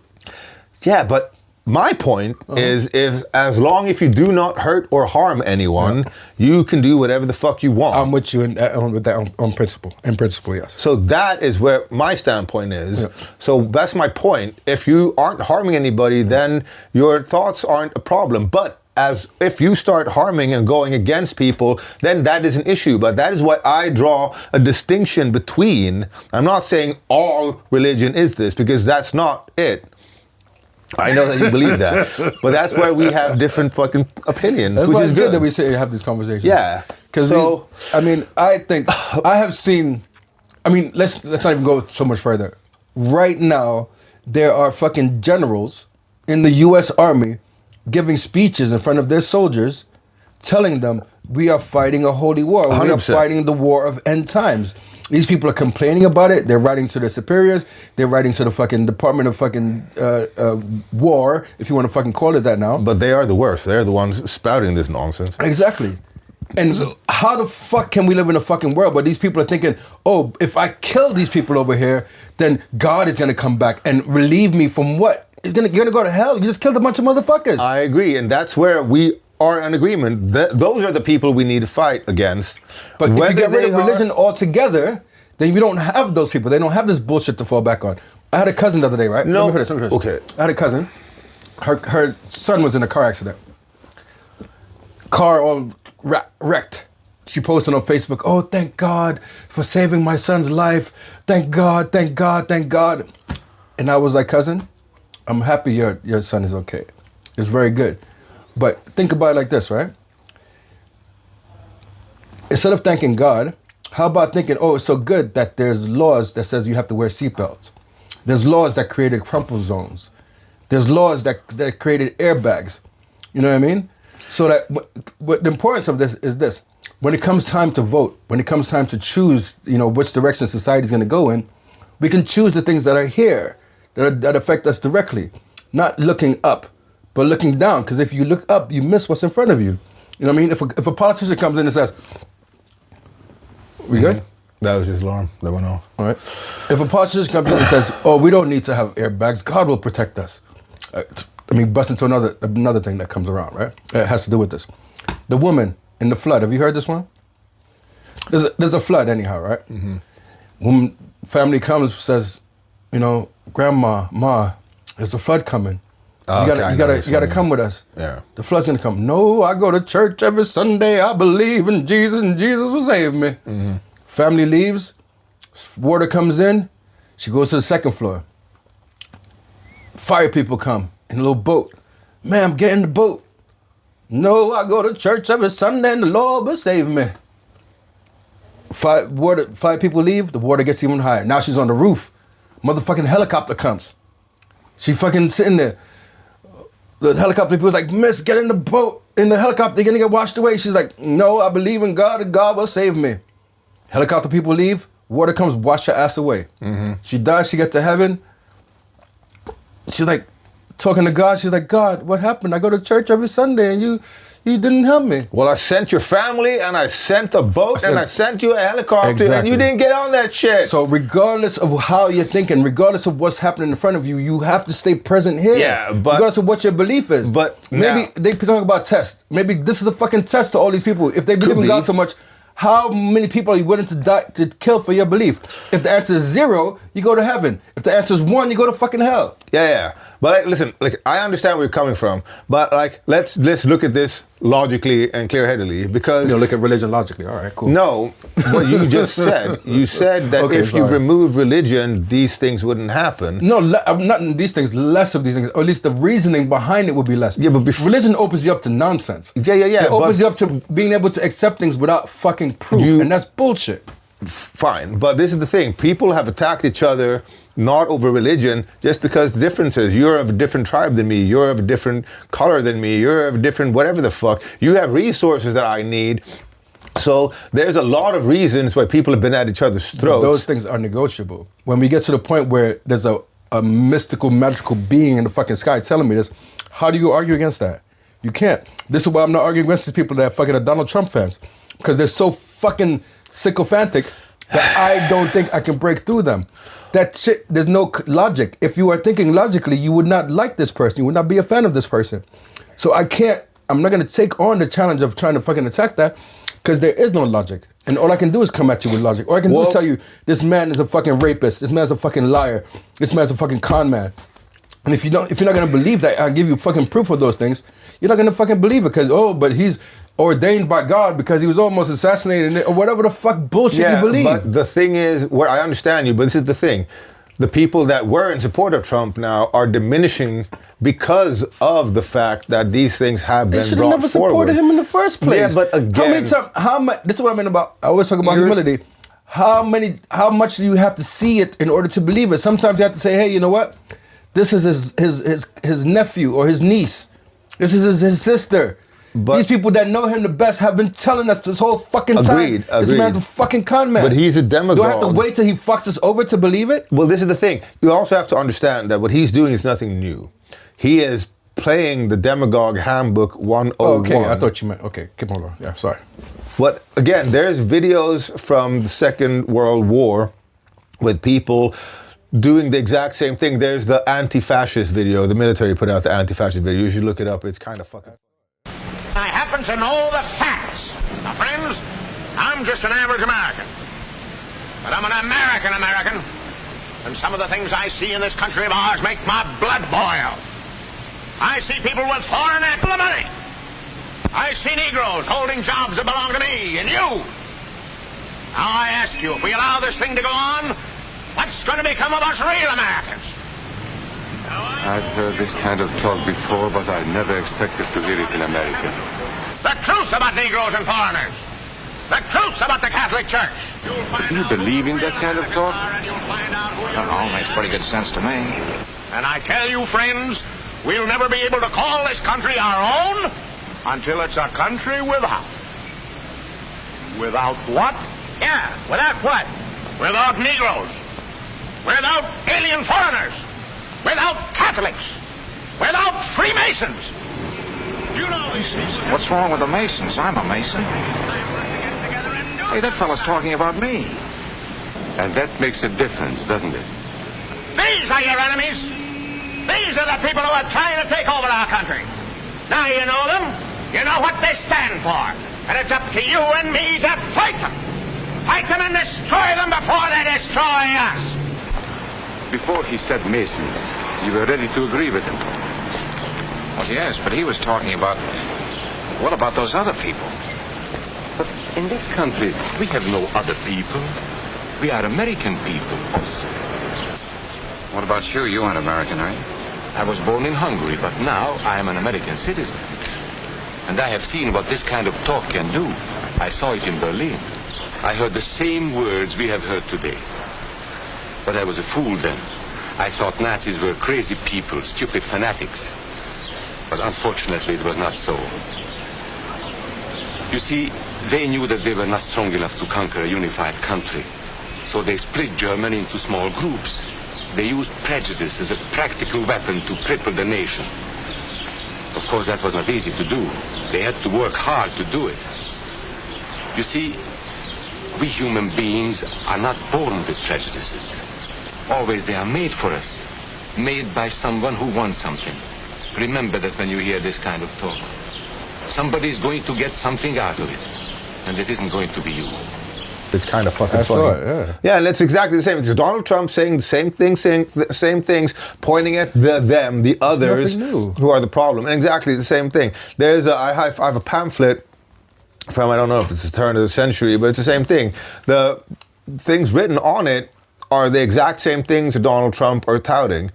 Yeah, but my point is, as long if you do not hurt or harm anyone, you can do whatever the fuck you want. I'm with you with that on principle. In principle, yes. So that is where my standpoint is. Yeah. So that's my point. If you aren't harming anybody, then your thoughts aren't a problem. But as if you start harming and going against people, then that is an issue. But that is why I draw a distinction between, I'm not saying all religion is this, because that's not it. I know that you believe that, but that's where we have different fucking opinions, That's which why is it's good. good that we sit here and have these conversations. Yeah. Because I think I have seen. I mean, let's not even go so much further. Right now, there are fucking generals in the U.S. Army giving speeches in front of their soldiers, telling them we are fighting a holy war. We are 100%. fighting the war of end times. These people are complaining about it. They're writing to their superiors. They're writing to the fucking Department of fucking War, if you want to fucking call it that now. But they are the worst. They're the ones spouting this nonsense. Exactly. And how the fuck can we live in a fucking world where these people are thinking, oh, if I kill these people over here, then God is gonna come back and relieve me from what? You're gonna go to hell. You just killed a bunch of motherfuckers. I agree, and that's where we are in agreement. Those are the people we need to fight against. But if you get rid of they are- religion altogether, then you don't have those people. They don't have this bullshit to fall back on. I had a cousin the other day, right? No. Let me finish. Okay. I had a cousin. Her son was in a car accident. Car all wrecked. She posted on Facebook, oh, thank God for saving my son's life. Thank God, thank God, thank God. And I was like, cousin, I'm happy your son is okay. It's very good. But think about it like this, right? Instead of thanking God, how about thinking, oh, it's so good that there's laws that says you have to wear seatbelts. There's laws that created crumple zones. There's laws that created airbags. You know what I mean? So that what the importance of this is this. When it comes time to vote, when it comes time to choose, which direction society is going to go in, we can choose the things that are here, that affect us directly. Not looking up, but looking down. Because if you look up, you miss what's in front of you. You know what I mean? If a politician comes in and says, we good? That was his alarm. That went off. All right. If a politician comes in and says, oh, we don't need to have airbags, God will protect us. let me bust into another thing that comes around, right? It has to do with this. The woman in the flood. Have you heard this one? There's a flood anyhow, right? Mm-hmm. When family comes, says, you know, Grandma, Ma, there's a flood coming. You gotta come with us. Yeah. The flood's gonna come. No, I go to church every Sunday. I believe in Jesus, and Jesus will save me. Mm-hmm. Family leaves. Water comes in. She goes to the second floor. Fire people come in a little boat. Ma'am, get in the boat. No, I go to church every Sunday, and the Lord will save me. Five people leave. The water gets even higher. Now she's on the roof. Motherfucking helicopter comes. She fucking sitting there. The helicopter people's like, Miss, get in the boat. In the helicopter, you're gonna get washed away. She's like, no, I believe in God and God will save me. Helicopter people leave. Water comes, wash her ass away. Mm-hmm. She dies, she gets to heaven. She's like, talking to God. She's like, God, what happened? I go to church every Sunday and you didn't help me. Well, I sent your family and I sent a boat and I sent you a helicopter and you didn't get on that shit. So regardless of how you're thinking, regardless of what's happening in front of you, you have to stay present here. Yeah, but... regardless of what your belief is. But maybe they talk about tests. Maybe this is a fucking test to all these people. If they believe in God so much, how many people are you willing to die to kill for your belief? If the answer is 0, you go to heaven. If the answer is 1, you go to fucking hell. Yeah. But like, listen, like I understand where you're coming from, but like let's look at this logically and clear-headedly because look at religion logically. All right, cool. No, what you just said. You said that if you remove religion, these things wouldn't happen. No, not these things. Less of these things, or at least the reasoning behind it would be less. Yeah, but religion opens you up to nonsense. Yeah. It opens you up to being able to accept things without fucking proof, and that's bullshit. Fine, but this is the thing. People have attacked each other not over religion, just because differences. You're of a different tribe than me. You're of a different color than me. You're of a different whatever the fuck. You have resources that I need. So there's a lot of reasons why people have been at each other's throats. Those things are negotiable. When we get to the point where there's a mystical, magical being in the fucking sky telling me this, how do you argue against that? You can't. This is why I'm not arguing against these people that fucking are Donald Trump fans. Because they're so fucking sycophantic that I don't think I can break through them. That shit, there's no logic. If you are thinking logically, you would not like this person. You would not be a fan of this person. So I'm not going to take on the challenge of trying to fucking attack that because there is no logic. And all I can do is come at you with logic. All I can do is tell you, this man is a fucking rapist. This man's a fucking liar. This man's a fucking con man. And if you're not going to believe that, I'll give you fucking proof of those things. You're not going to fucking believe it because, but he's ordained by God because he was almost assassinated or whatever the fuck bullshit you believe. But the thing is, where I understand you, but this is the thing. The people that were in support of Trump now are diminishing because of the fact that these things have been brought forward. They should have never supported him in the first place. Yeah, but again... How much, this is what I mean about, I always talk about humility. How much do you have to see it in order to believe it? Sometimes you have to say, hey, you know what? This is his nephew or his niece. This is his sister. But these people that know him the best have been telling us this whole fucking time. Agreed. This man's a fucking con man. But he's a demagogue. Do I have to wait till he fucks us over to believe it? Well, this is the thing. You also have to understand that what he's doing is nothing new. He is playing the demagogue handbook 101. Okay, I thought you meant, okay, keep on going. Yeah, sorry. But again, there's videos from the Second World War with people doing the exact same thing. There's the anti-fascist video. The military put out the anti-fascist video. You should look it up. It's kind of fucking... I happen to know the facts. Now, friends, I'm just an average American. But I'm an American. And some of the things I see in this country of ours make my blood boil. I see people with foreign money. I see Negroes holding jobs that belong to me and you. Now, I ask you, if we allow this thing to go on, what's going to become of us real Americans? I've heard this kind of talk before, but I never expected to hear it in America. The truth about Negroes and foreigners. The truth about the Catholic Church. Do you believe in that kind of talk? I don't know, makes pretty good sense to me. And I tell you, friends, we'll never be able to call this country our own until it's a country without. Without what? Yeah, without what? Without Negroes. Without alien foreigners. Without Catholics. Without Freemasons. You know these things. What's wrong with the Masons? I'm a Mason. Hey, that fellow's talking about me. And that makes a difference, doesn't it? These are your enemies. These are the people who are trying to take over our country. Now you know them. You know what they stand for. And it's up to you and me to fight them. Fight them and destroy them before they destroy us. Before he said Masons, you were ready to agree with him. Well, yes, but he was talking about... What about those other people? But in this country, we have no other people. We are American people. What about you? You aren't American, are you? I was born in Hungary, but now I am an American citizen. And I have seen what this kind of talk can do. I saw it in Berlin. I heard the same words we have heard today. But I was a fool then. I thought Nazis were crazy people, stupid fanatics. But unfortunately, it was not so. You see, they knew that they were not strong enough to conquer a unified country. So they split Germany into small groups. They used prejudice as a practical weapon to cripple the nation. Of course, that was not easy to do. They had to work hard to do it. You see, we human beings are not born with prejudices. Always they are made for us. Made by someone who wants something. Remember that when you hear this kind of talk. Somebody is going to get something out of it. And it isn't going to be you. It's kind of fucking I funny. saw it, yeah. Yeah, and it's exactly the same. It's Donald Trump saying the same thing, saying the same things, pointing at the others nothing new. who are the problem. And exactly the same thing. I have a pamphlet from, I don't know if it's the turn of the century, but it's the same thing. The things written on it are the exact same things that Donald Trump are touting.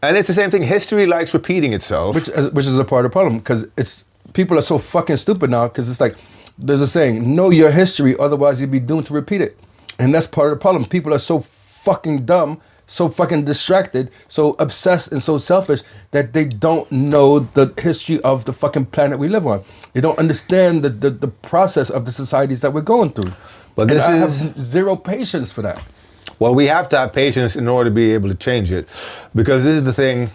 And it's the same thing. History likes repeating itself. Which is a part of the problem, because people are so fucking stupid now, because it's like, there's a saying, know your history, otherwise you'll be doomed to repeat it. And that's part of the problem. People are so fucking dumb, so fucking distracted, so obsessed and so selfish that they don't know the history of the fucking planet we live on. They don't understand the process of the societies that we're going through. But I have zero patience for that. Well, we have to have patience in order to be able to change it. Because this is the thing,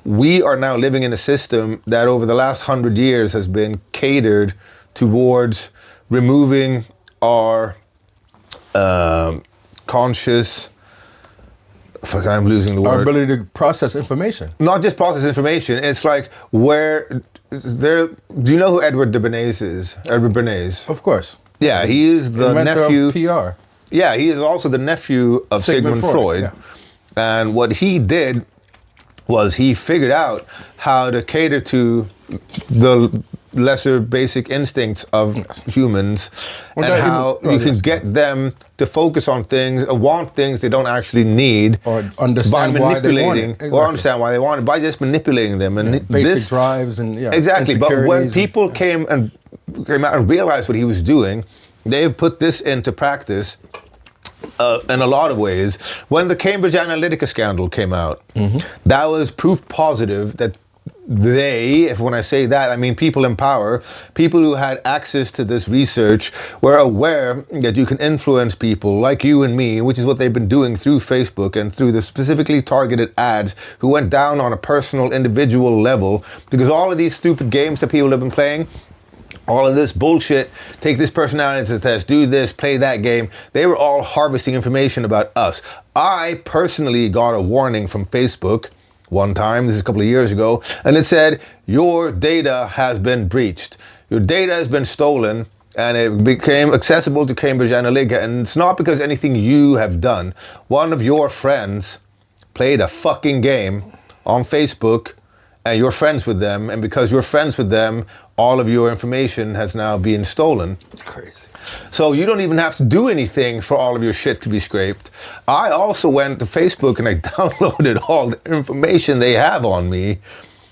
we are now living in a system that over the last 100 years has been catered towards removing our conscious, I'm losing the word. Our ability to process information. Not just process information, it's like do you know who Edward Bernays is? Edward Bernays. Of course. Yeah, he is the Inventor nephew. of PR. Yeah, he is also the nephew of Sigmund Freud. Yeah. And what he did was he figured out how to cater to the lesser basic instincts of humans, and how you can get them to focus on things and want things they don't actually need, or understand by why they want manipulating, it. Exactly. or understand why they want it by just manipulating them. And Basic drives and exactly. But when people came out and realized what he was doing, they've put this into practice. In a lot of ways. When the Cambridge Analytica scandal came out, that was proof positive that when I say that, I mean people in power, people who had access to this research, were aware that you can influence people like you and me, which is what they've been doing through Facebook and through the specifically targeted ads, who went down on a personal, individual level, because all of these stupid games that people have been playing, all of this bullshit, take this personality test, do this, play that game, they were all harvesting information about us. I personally got a warning from Facebook one time, this is a couple of years ago, and it said, your data has been breached. Your data has been stolen, and it became accessible to Cambridge Analytica, and it's not because anything you have done. One of your friends played a fucking game on Facebook, and you're friends with them, and because you're friends with them, all of your information has now been stolen. It's crazy. So you don't even have to do anything for all of your shit to be scraped. I also went to Facebook and I downloaded all the information they have on me,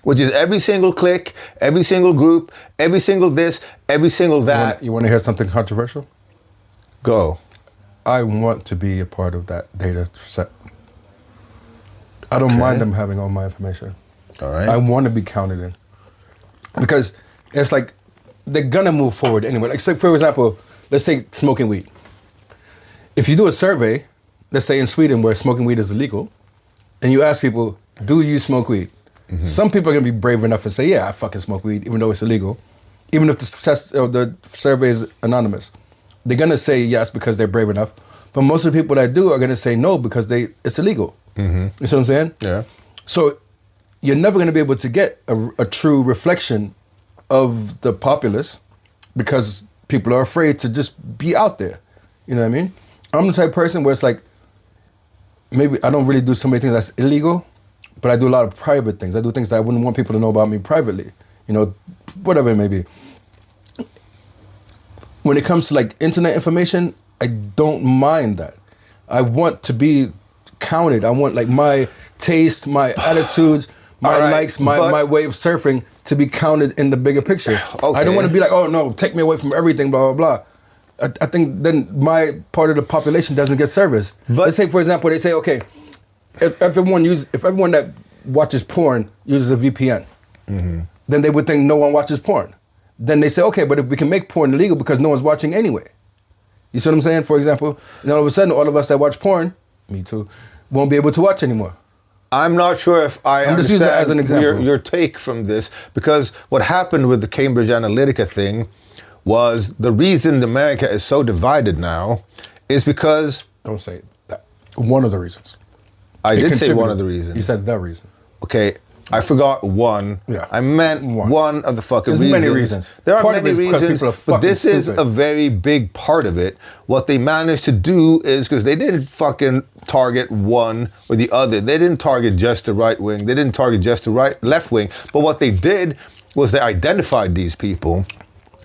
which is every single click, every single group, every single this, every single that. You want to hear something controversial? Go. I want to be a part of that data set. I don't mind them having all my information. All right. I want to be counted in. Because it's like, they're gonna move forward anyway. Like, say, for example, let's say smoking weed. If you do a survey, let's say in Sweden where smoking weed is illegal, and you ask people, do you smoke weed? Some people are gonna be brave enough and say, yeah, I fucking smoke weed, even though it's illegal. Even if the survey is anonymous. They're gonna say yes because they're brave enough. But most of the people that do are gonna say no because it's illegal. You see what I'm saying? Yeah. So you're never going to be able to get a true reflection of the populace because people are afraid to just be out there. You know what I mean? I'm the type of person where it's like, maybe I don't really do so many things that's illegal, but I do a lot of private things. I do things that I wouldn't want people to know about me privately. You know, whatever it may be. When it comes to like internet information, I don't mind that. I want to be counted. I want like my taste, my attitudes, my likes, my way of surfing to be counted in the bigger picture. Okay. I don't want to be like, oh no, take me away from everything, blah, blah, blah. I think then my part of the population doesn't get serviced. But let's say, for example, they say, okay, if everyone that watches porn uses a VPN, then they would think no one watches porn. Then they say, okay, but if we can make porn illegal because no one's watching anyway. You see what I'm saying? For example, and all of a sudden, all of us that watch porn, me too, won't be able to watch anymore. I'm not sure if I I'm just using that as an example. Your take from this, because what happened with the Cambridge Analytica thing was the reason America is so divided now is because... Don't say that. One of the reasons. I did say one of the reasons. You said the reason. Okay, I forgot one. Yeah. I meant one of the fucking There's reasons. Many reasons. There are part many reasons, but this is a very big part of it. What they managed to do is, because they didn't fucking target one or the other. They didn't target just the right wing. They didn't target just the left wing. But what they did was they identified these people.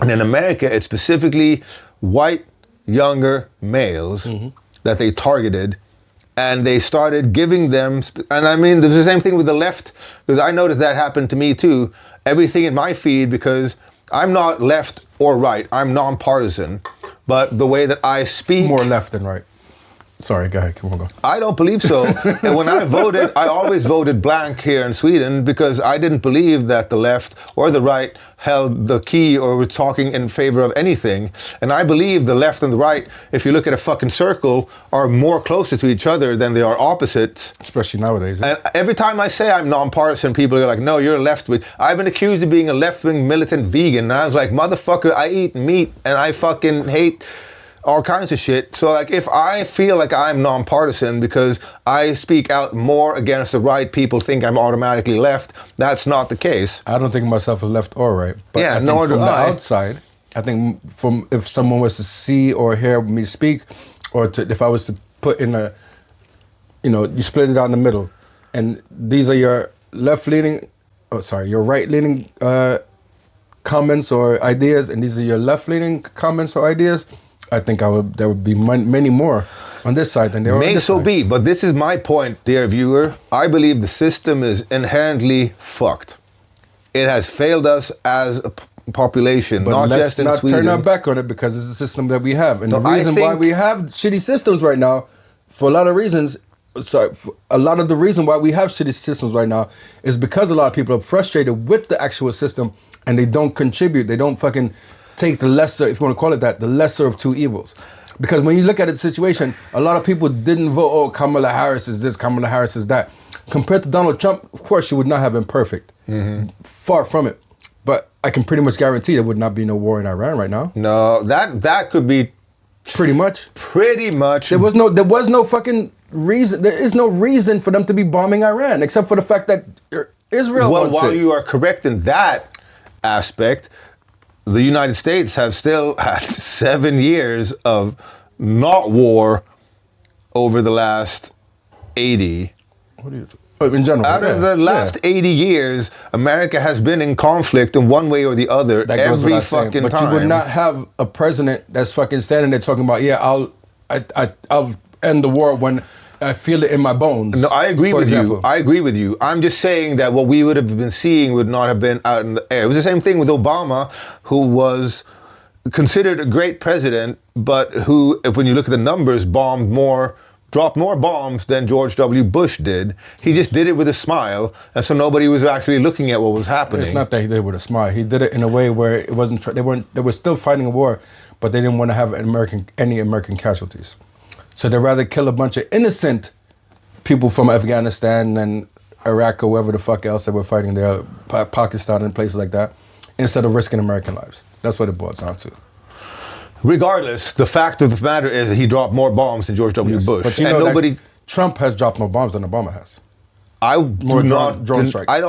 And in America, it's specifically white, younger males that they targeted. And they started giving them, and I mean, there's the same thing with the left, because I noticed that happened to me too. Everything in my feed, because I'm not left or right, I'm nonpartisan, but the way that I speak... More left than right. Sorry, go ahead, come on, go. I don't believe so. And when I voted, I always voted blank here in Sweden because I didn't believe that the left or the right held the key or were talking in favor of anything. And I believe the left and the right, if you look at a fucking circle, are more closer to each other than they are opposites. Especially nowadays. And every time I say I'm nonpartisan, people are like, no, you're a left-wing. I've been accused of being a left-wing militant vegan. And I was like, motherfucker, I eat meat and I fucking hate all kinds of shit. So like, if I feel like I'm nonpartisan because I speak out more against the right, people think I'm automatically left. That's not the case. I don't think of myself as left or right. But yeah, I think nor do from I. the outside, I think from if someone was to see or hear me speak, or if I was to put in a, you split it out in the middle, and these are your left-leaning, your right-leaning comments or ideas, and these are your left-leaning comments or ideas. I think there would be many more on this side than there are on this side. May so be, but this is my point, dear viewer. I believe the system is inherently fucked. It has failed us as a population, but not just in Sweden. Let's not turn our back on it because it's a system that we have. And the reason why we have shitty systems right now, for a lot of reasons, a lot of the reason why we have shitty systems right now is because a lot of people are frustrated with the actual system and they don't contribute. They don't fucking take the lesser, if you want to call it that, the lesser of two evils. Because when you look at the situation, a lot of people didn't vote, oh, Kamala Harris is this, Kamala Harris is that. Compared to Donald Trump, of course, she would not have been perfect. Far from it. But I can pretty much guarantee there would not be no war in Iran right now. No, that could be... Pretty much. Pretty much. There was no fucking reason, there is no reason for them to be bombing Iran, except for the fact that Israel wants it. Well, while you are correct in that aspect, the United States have still had 7 years of not war over the last 80. What do you do? In general. Out of the last 80 years, America has been in conflict in one way or the other every fucking time. But you would not have a president that's fucking standing there talking about, I'll end the war when I feel it in my bones. No, I agree with you. I agree with you. I'm just saying that what we would have been seeing would not have been out in the air. It was the same thing with Obama, who was considered a great president, but who, when you look at the numbers, dropped more bombs than George W. Bush did. He just did it with a smile, and so nobody was actually looking at what was happening. It's not that he did it with a smile. He did it in a way where it wasn't. They were still fighting a war, but they didn't want to have any American casualties. So they'd rather kill a bunch of innocent people from Afghanistan and Iraq or wherever the fuck else they were fighting there, Pakistan and places like that, instead of risking American lives. That's what it boils down to. Regardless, the fact of the matter is that he dropped more bombs than George W. Bush. But you know, Trump has dropped more bombs than Obama has. I More do not. drone strikes. I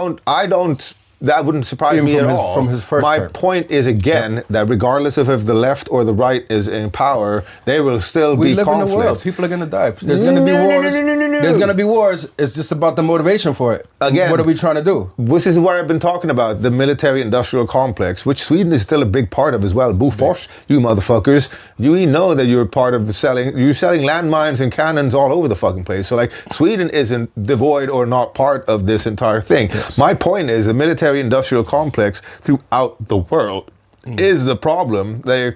don't. That wouldn't surprise Even me at from his- all. from his first My term. point is again that regardless of if the left or the right is in power, there will still We be live in the world. conflict. People are gonna die. There's gonna be wars. No. There's gonna be wars. It's just about the motivation for it. Again, what are we trying to do? This is what I've been talking about, the military-industrial complex, which Sweden is still a big part of as well. Bofors, you motherfuckers, you know that you're part of you're selling landmines and cannons all over the fucking place. So like, Sweden isn't devoid or not part of this entire thing. Yes. My point is the military-industrial complex throughout the world is the problem. They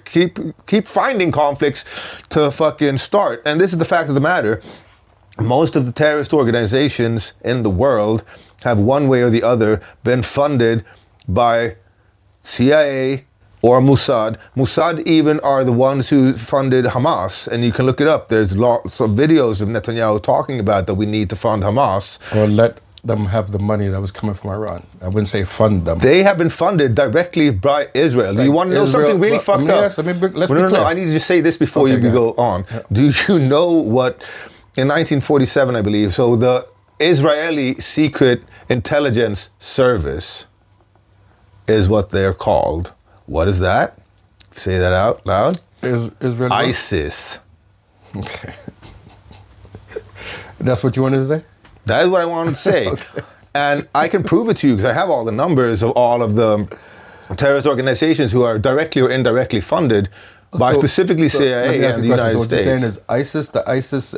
keep finding conflicts to fucking start. And this is the fact of the matter. Most of the terrorist organizations in the world have one way or the other been funded by CIA or Mossad. Mossad even are the ones who funded Hamas, and you can look it up. There's lots of videos of Netanyahu talking about that we need to fund Hamas. Or let them have the money that was coming from Iran. I wouldn't say fund them. They have been funded directly by Israel. Do you want to know Israel- something really well, fucked let me up? ask- let me be- let's no, be no, clear. I need to just say this before Okay, you go go on. Do you know what, in 1947, I believe, so the Israeli Secret Intelligence Service is what they're called. What is that? Say that out loud. Israel. ISIS. Okay. That's what you wanted to say? That is what I wanted to say. Okay. And I can prove it to you because I have all the numbers of all of the terrorist organizations who are directly or indirectly funded by specifically let me CIA ask and you the a question. United So what you're saying States. is ISIS, the ISIS,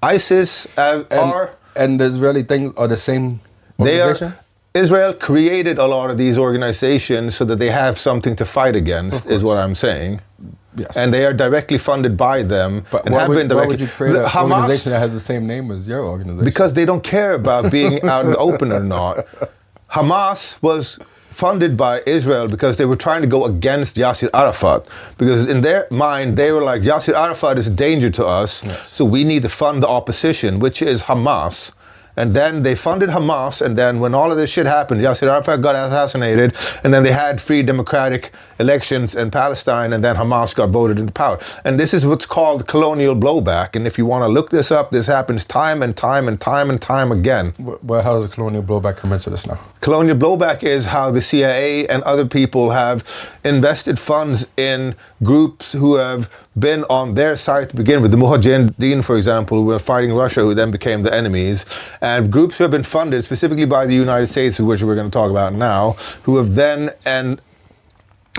ISIS are... and the Israeli things are the same They organization? are. Israel created a lot of these organizations so that they have something to fight against, is what I'm saying. Yes. And they are directly funded by them But and why have would, been directly. why would you create The an Hamas, organization that has the same name as your organization? because they don't care about being out in the open or not. Hamas was funded by Israel because they were trying to go against Yasser Arafat. Because in their mind, they were like, Yasser Arafat is a danger to us, so we need to fund the opposition, which is Hamas. And then they funded Hamas, and then when all of this shit happened, Yasser Arafat got assassinated, and then they had free democratic elections in Palestine, and then Hamas got voted into power. And this is what's called colonial blowback. And if you want to look this up, this happens time and time and time and time again. Well, how does the colonial blowback come into this now? Colonial blowback is how the CIA and other people have invested funds in groups who have been on their side to begin with. The Mujahideen, for example, who were fighting Russia, who then became the enemies. And groups who have been funded specifically by the United States, which we're going to talk about now, who have then, and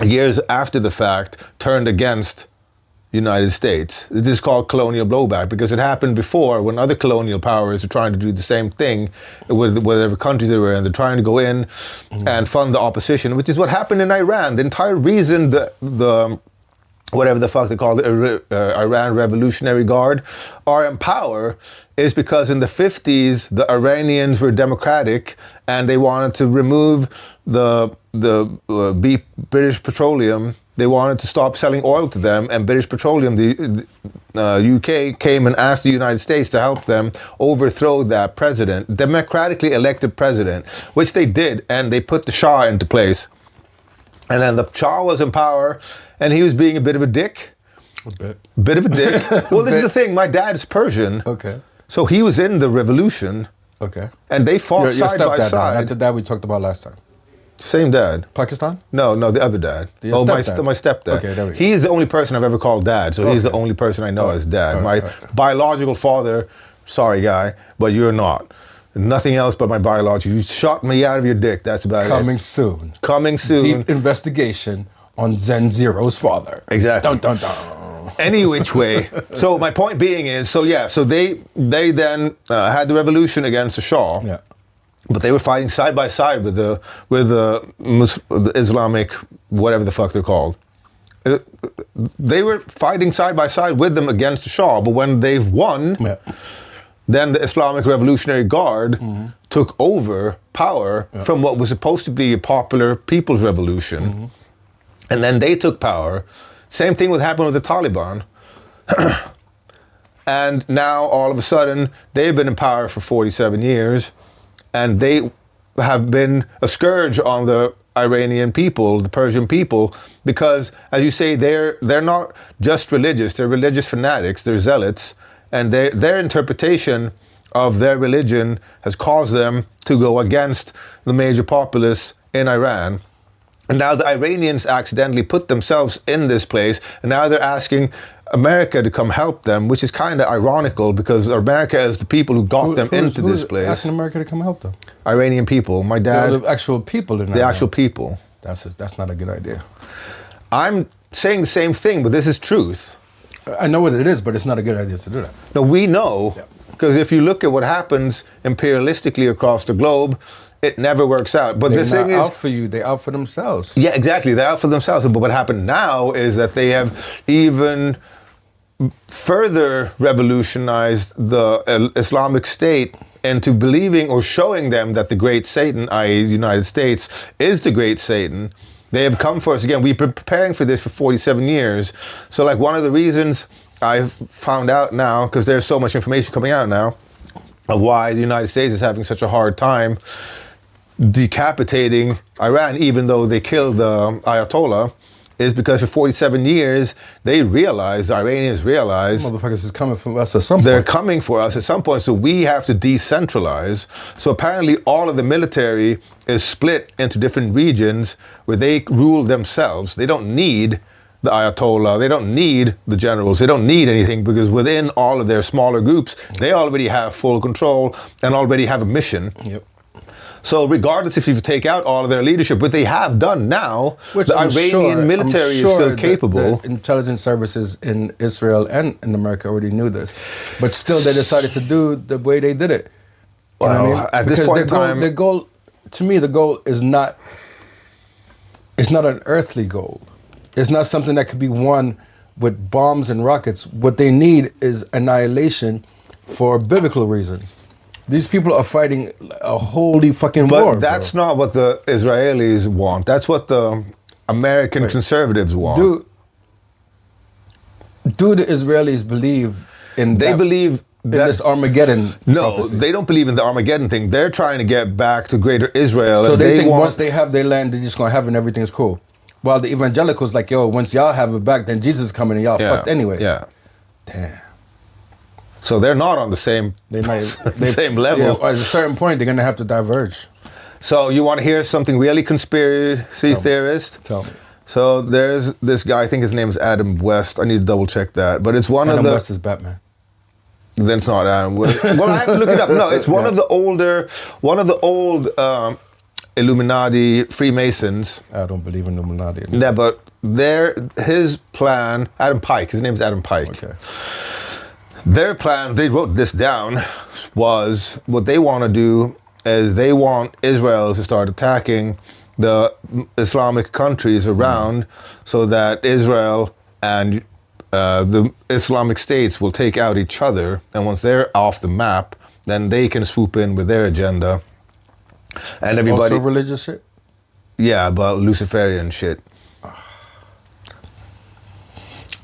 years after the fact, turned against United States. This is called colonial blowback because it happened before when other colonial powers are trying to do the same thing with whatever countries they were in. They're trying to go in and fund the opposition, which is what happened in Iran. The entire reason the whatever the fuck they call it, Iran Revolutionary Guard, are in power is because in the 50s, the Iranians were democratic and they wanted to remove the British Petroleum. They wanted to stop selling oil to them, and British Petroleum, the UK, came and asked the United States to help them overthrow that president, democratically elected president, which they did, and they put the Shah into place. And then the Shah was in power, and he was being a bit of a dick. A Bit of a dick. Well, this is the thing. My dad's Persian. Okay. So he was in the revolution, Okay. and they fought Your side by stepdad, side. not the dad we talked about last time. Same dad. Pakistan? No, the other dad. Your My stepdad. stepdad. Okay, there we go. He's the only person I've ever called dad, so he's the Okay. only person I know as dad. All My right. biological father, sorry guy, but you're not. Nothing else but my biological. You shot me out of your dick, that's about Coming it. soon. Coming soon. Deep investigation on zenZero's father. Exactly. Dun dun dun. Any which way. So my point being is, so they then had the revolution against the Shah. Yeah. But they were fighting side by side with the Islamic, whatever the fuck they're called. They were fighting side by side with them against the Shah. But when they've won, Yeah. then the Islamic Revolutionary Guard took over power from what was supposed to be a popular people's revolution. And then they took power. Same thing would happen with the Taliban. And now all of a sudden, they've been in power for 47 years. And they have been a scourge on the Iranian people, the Persian people, because, as you say, they're not just religious. They're religious fanatics. They're zealots. And their interpretation of their religion has caused them to go against the major populace in Iran. And now the Iranians accidentally put themselves in this place, and now they're asking America to come help them, which is kind of ironical because America is the people who got them into this place. Asking America to come help them? Iranian people. My dad. The actual people in Iran. The actual people. That's not a good idea. I'm saying the same thing, but this is truth. I know what it is, but it's not a good idea to do that. No, we know, because if you look at what happens imperialistically across the globe, it never works out. But the thing is, out for you; they out for themselves. Yeah, exactly. They're out for themselves. But what happened now is that they have even further revolutionized the Islamic State into believing or showing them that the great Satan, i.e. the United States, is the great Satan. They have come for us again. We've been preparing for this for 47 years. So like one of the reasons I found out now, because there's so much information coming out now, of why the United States is having such a hard time decapitating Iran, even though they killed the Ayatollah, is because for 47 years, the Iranians realized... Motherfuckers is coming for us at some point. They're coming for us at some point, so we have to decentralize. So apparently all of the military is split into different regions where they rule themselves. They don't need the Ayatollah, they don't need the generals, they don't need anything, because within all of their smaller groups, they already have full control and already have a mission. Yep. So regardless if you take out all of their leadership, what they have done now, which the Iranian military is still capable. The intelligence services in Israel and in America already knew this, but still they decided to do the way they did it. You know what I mean? At this point in time, the goal, to me, the goal is not. It's not an earthly goal. It's not something that could be won with bombs and rockets. What they need is annihilation for biblical reasons. These people are fighting a holy fucking war. But that's not what the Israelis want. That's what the American conservatives want. Do the Israelis believe in They believe in this Armageddon prophecy? They don't believe in the Armageddon thing. They're trying to get back to greater Israel. So and they think once they have their land, they're just going to have it and everything's cool. While the evangelicals like, yo, once y'all have it back, then Jesus is coming and y'all fucked anyway. Yeah. Damn. So they're not on the same same level. Yeah, at a certain point, they're going to have to diverge. So you want to hear something really conspiracy theorist? Tell me. So there's this guy, I think his name is Adam West. I need to double check that. But it's one of the... Adam West is Batman. Then it's not Adam West. Well, I have to look it up. No, it's one of the old Illuminati Freemasons. I don't believe in Illuminati. Yeah, but his plan, Adam Pike, his name's Adam Pike. Okay. Their plan, they wrote this down, was what they want to do is they want Israel to start attacking the Islamic countries around so that Israel and the Islamic states will take out each other. And once they're off the map, then they can swoop in with their agenda. And everybody... Also religious shit? Yeah, but Luciferian shit.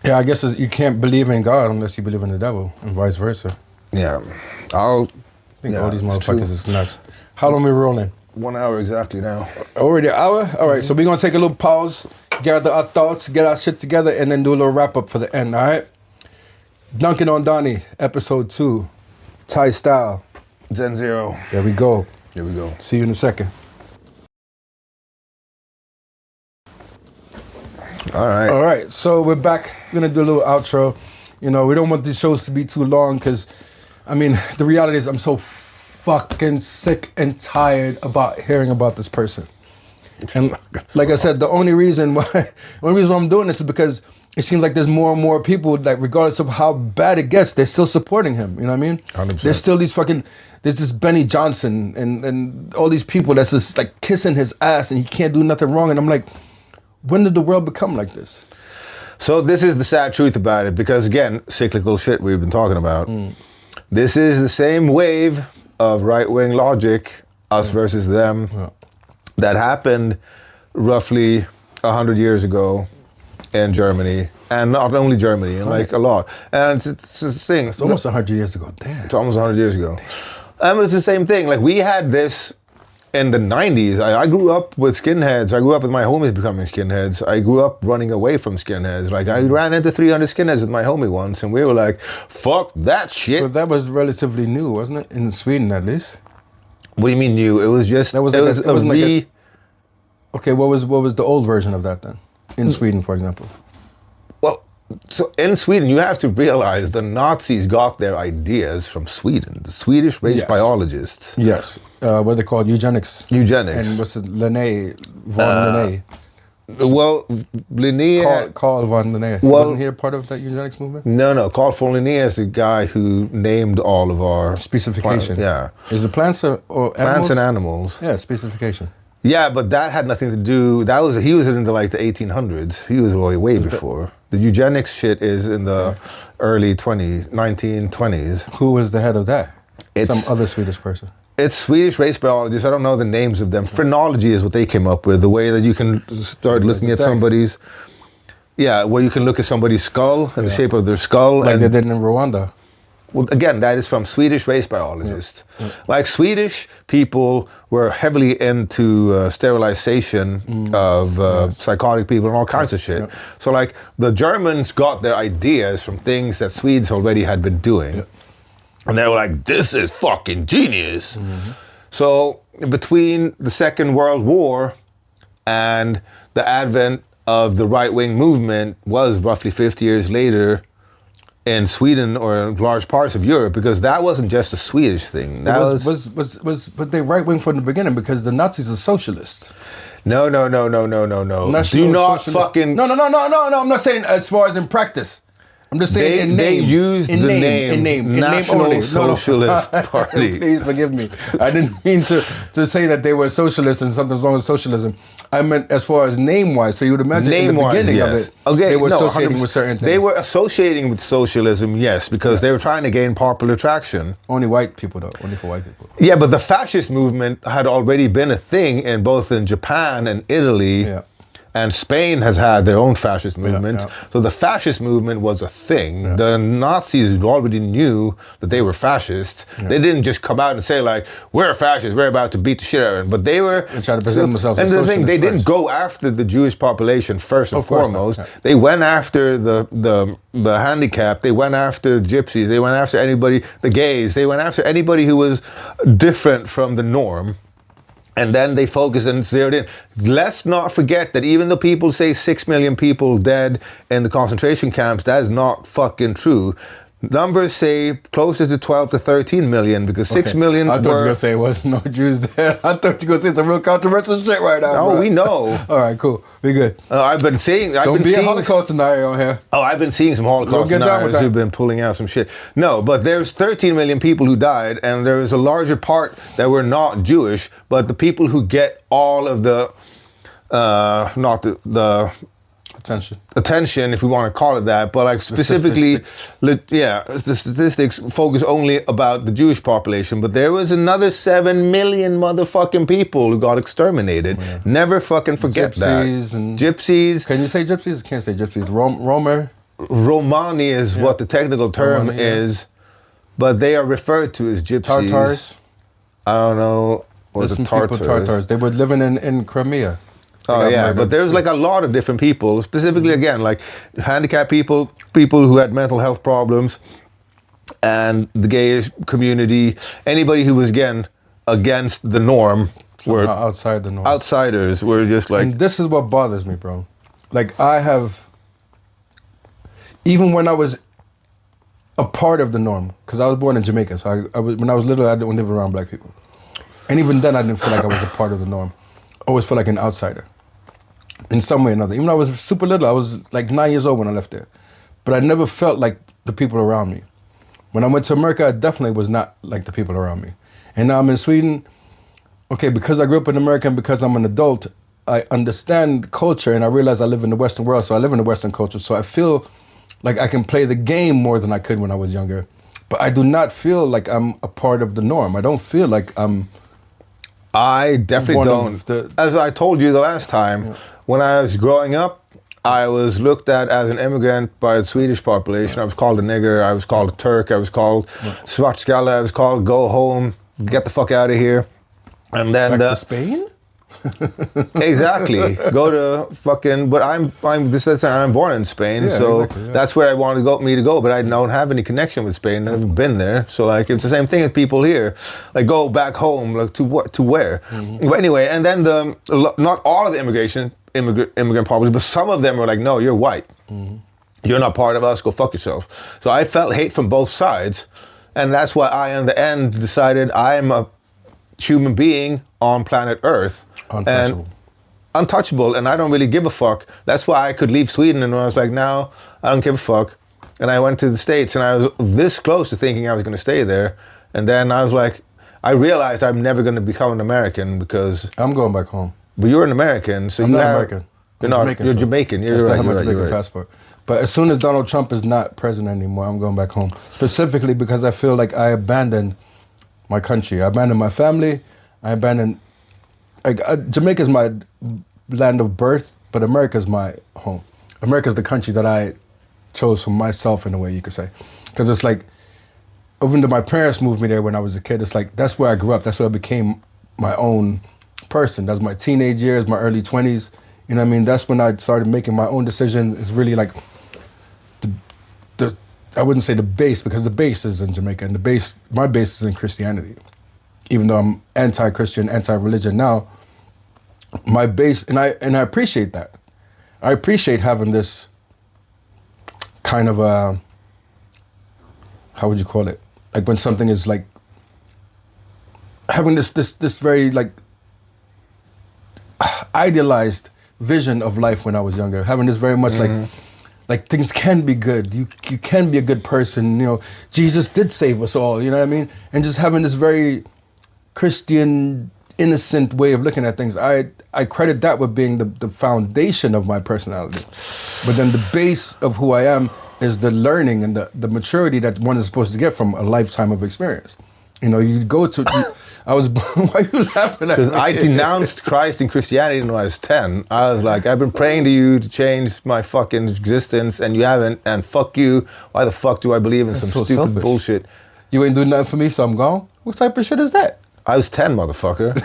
Yeah, I guess you can't believe in God unless you believe in the devil, and vice versa. Yeah. I think all these motherfuckers is nuts. How long we rolling? 1 hour exactly now. Already an hour? All right, so we're going to take a little pause, gather our thoughts, get our shit together, and then do a little wrap-up for the end, all right? Dunkin on Donnie, episode 2, Thai style. zenZero. There we go. Here we go. See you in a second. All right, so we're back. We're going to do a little outro. You know, we don't want these shows to be too long because, I mean, the reality is I'm so fucking sick and tired about hearing about this person. And like I said, the only reason why I'm doing this is because it seems like there's more and more people, like regardless of how bad it gets, they're still supporting him. You know what I mean? 100%. There's still there's this Benny Johnson and all these people that's just like kissing his ass and he can't do nothing wrong. And I'm like, when did the world become like this? So this is the sad truth about it, because again, cyclical shit we've been talking about. This is the same wave of right-wing logic, us versus them, that happened roughly 100 years ago in Germany, and not only Germany, and like a lot. And it's a thing. It's almost 100 years ago. Damn. It's almost 100 years ago. It's the same thing. Like we had this in the 90s, I grew up with skinheads. I grew up with my homies becoming skinheads. I grew up running away from skinheads. Like, I ran into 300 skinheads with my homie once, and we were like, fuck that shit. But that was relatively new, wasn't it? In Sweden, at least. What do you mean new? It was just, Okay, what was the old version of that then? In Sweden, for example. Well, so in Sweden, you have to realize the Nazis got their ideas from Sweden. The Swedish race biologists. Yes. What are they called? Eugenics. Eugenics. And what's it? Von Linné. Well, Linné... Carl von Linné. Well, wasn't he a part of that eugenics movement? No. Carl von Linné is the guy who named all of our... Specification. Yeah. Is it plants or animals? Plants and animals. Yeah, specification. Yeah, but that had nothing to do... He was into like the 1800s. He was way before. The eugenics shit is in the early 1920s. Who was the head of that? Some other Swedish person. It's Swedish race biologists. I don't know the names of them. Phrenology is what they came up with. The way that you can start looking at somebody's... Yeah, where you can look at somebody's skull and the shape of their skull. Like they did in Rwanda. Well, again, that is from Swedish race biologists. Yeah. Like, Swedish people were heavily into sterilization of psychotic people and all kinds of shit. Yeah. So, like, the Germans got their ideas from things that Swedes already had been doing. Yeah. And they were like, this is fucking genius. Mm-hmm. So, between the Second World War and the advent of the right-wing movement was roughly 50 years later in Sweden or large parts of Europe, because that wasn't just a Swedish thing. That but they right-wing from the beginning because the Nazis are socialists. No. Do not fucking... No, I'm not saying as far as in practice. I'm just saying they used the name National Socialist Party. Please forgive me. I didn't mean to say that they were socialists and something's wrong with socialism. I meant as far as name-wise. So you would imagine in the beginning of it, they were associating with certain things. They were associating with socialism, yes, because they were trying to gain popular traction. Only white people, though. Only for white people. Yeah, but the fascist movement had already been a thing in both in Japan and Italy. Yeah. And Spain has had their own fascist movement. Yeah. So the fascist movement was a thing. Yeah. The Nazis already knew that they were fascists. Yeah. They didn't just come out and say, like, we're fascists, we're about to beat the shit out of them. But they were... They tried to present themselves as socialists. And the thing, they didn't go after the Jewish population first and foremost. Yeah. They went after the handicapped. They went after gypsies. They went after anybody, the gays. They went after anybody who was different from the norm. And then they focused and zeroed in. Let's not forget that even though people say 6 million people dead in the concentration camps, that is not fucking true. Numbers say closer to 12 to 13 million because 6 million I thought you were going to say it wasn't no Jews there. I thought you were going to say some real controversial shit right now. No, we know. All right, cool. We good. I've been seeing... Don't be a Holocaust scenario here. Oh, I've been seeing some Holocaust scenarios who've been pulling out some shit. No, but there's 13 million people who died, and there is a larger part that were not Jewish, but the people who get all of the... not the attention, if we want to call it that, but like specifically, the statistics focus only about the Jewish population, but there was another 7 million motherfucking people who got exterminated. Yeah. Never fucking forget gypsies that. Gypsies. Can you say gypsies? I can't say gypsies. Romani is what the technical term is, but they are referred to as gypsies. Tartars? I don't know. Or the Tartars. They were living in Crimea. Oh yeah, but there's like a lot of different people, specifically again, like handicapped people who had mental health problems, and the gay community, anybody who was again against the norm were outside the norm. Outsiders were just like... And this is what bothers me, bro. Like I have, even when I was a part of the norm, because I was born in Jamaica, so when I was little, I didn't live around black people. And even then I didn't feel like I was a part of the norm. I always felt like an outsider. In some way or another. Even though I was super little, I was like 9 years old when I left there. But I never felt like the people around me. When I went to America, I definitely was not like the people around me. And now I'm in Sweden. Okay, because I grew up in America and because I'm an adult, I understand culture and I realize I live in the Western world, so I live in the Western culture. So I feel like I can play the game more than I could when I was younger. But I do not feel like I'm a part of the norm. I don't feel like I'm... I definitely don't. As I told you the last time, when I was growing up, I was looked at as an immigrant by the Swedish population. I was called a nigger, I was called a Turk, I was called svartskalle, I was called go home, get the fuck out of here. And then Back to Spain? exactly. Go to fucking. But I'm born in Spain, Yeah, so exactly, yeah. that's where I wanted me to go. But I don't have any connection with Spain. I've never been there, so like it's the same thing as people here. Like go back home, like to what? To where? Mm-hmm. But anyway, and then not all of the immigrant populace, but some of them were like, no, you're white. Mm-hmm. You're not part of us. Go fuck yourself. So I felt hate from both sides, and that's why I, in the end, decided I'm a human being on planet Earth. Untouchable. And untouchable, and I don't really give a fuck. That's why I could leave Sweden, and I was like, no, I don't give a fuck. And I went to the States, and I was this close to thinking I was going to stay there. And then I was like, I realized I'm never going to become an American because. I'm going back home. But you're an American, so I'm you not have. American. You're not. Jamaican, You're so Jamaican. I You're still right. have my You're right. Jamaican You're right. passport. But as soon as Donald Trump is not president anymore, I'm going back home. Specifically because I feel like I abandoned my country. I abandoned my family. I abandoned. Jamaica's my land of birth, but America's my home. America's the country that I chose for myself, in a way you could say. Because it's like, even though my parents moved me there when I was a kid, it's like, that's where I grew up. That's where I became my own person. That's my teenage years, my early 20s. You know what I mean? That's when I started making my own decisions. It's really like, I wouldn't say the base, because the base is in Jamaica, and my base is in Christianity. Even though I'm anti-Christian, anti-religion now, my base, and I appreciate that. I appreciate having this kind of a, how would you call it? Like when something is like, having this very like idealized vision of life when I was younger. Having this very much like things can be good. You can be a good person. You know, Jesus did save us all. You know what I mean? And just having this very Christian, innocent way of looking at things. I credit that with being the foundation of my personality. But then the base of who I am is the learning and the maturity that one is supposed to get from a lifetime of experience. You know, you go to, I was, why are you laughing at me? Because I denounced Christ and Christianity when I was 10. I was like, I've been praying to you to change my fucking existence, and you haven't, and fuck you. Why the fuck do I believe in some so stupid selfish. bullshit? You ain't doing nothing for me, so I'm gone? What type of shit is that? I was 10, motherfucker.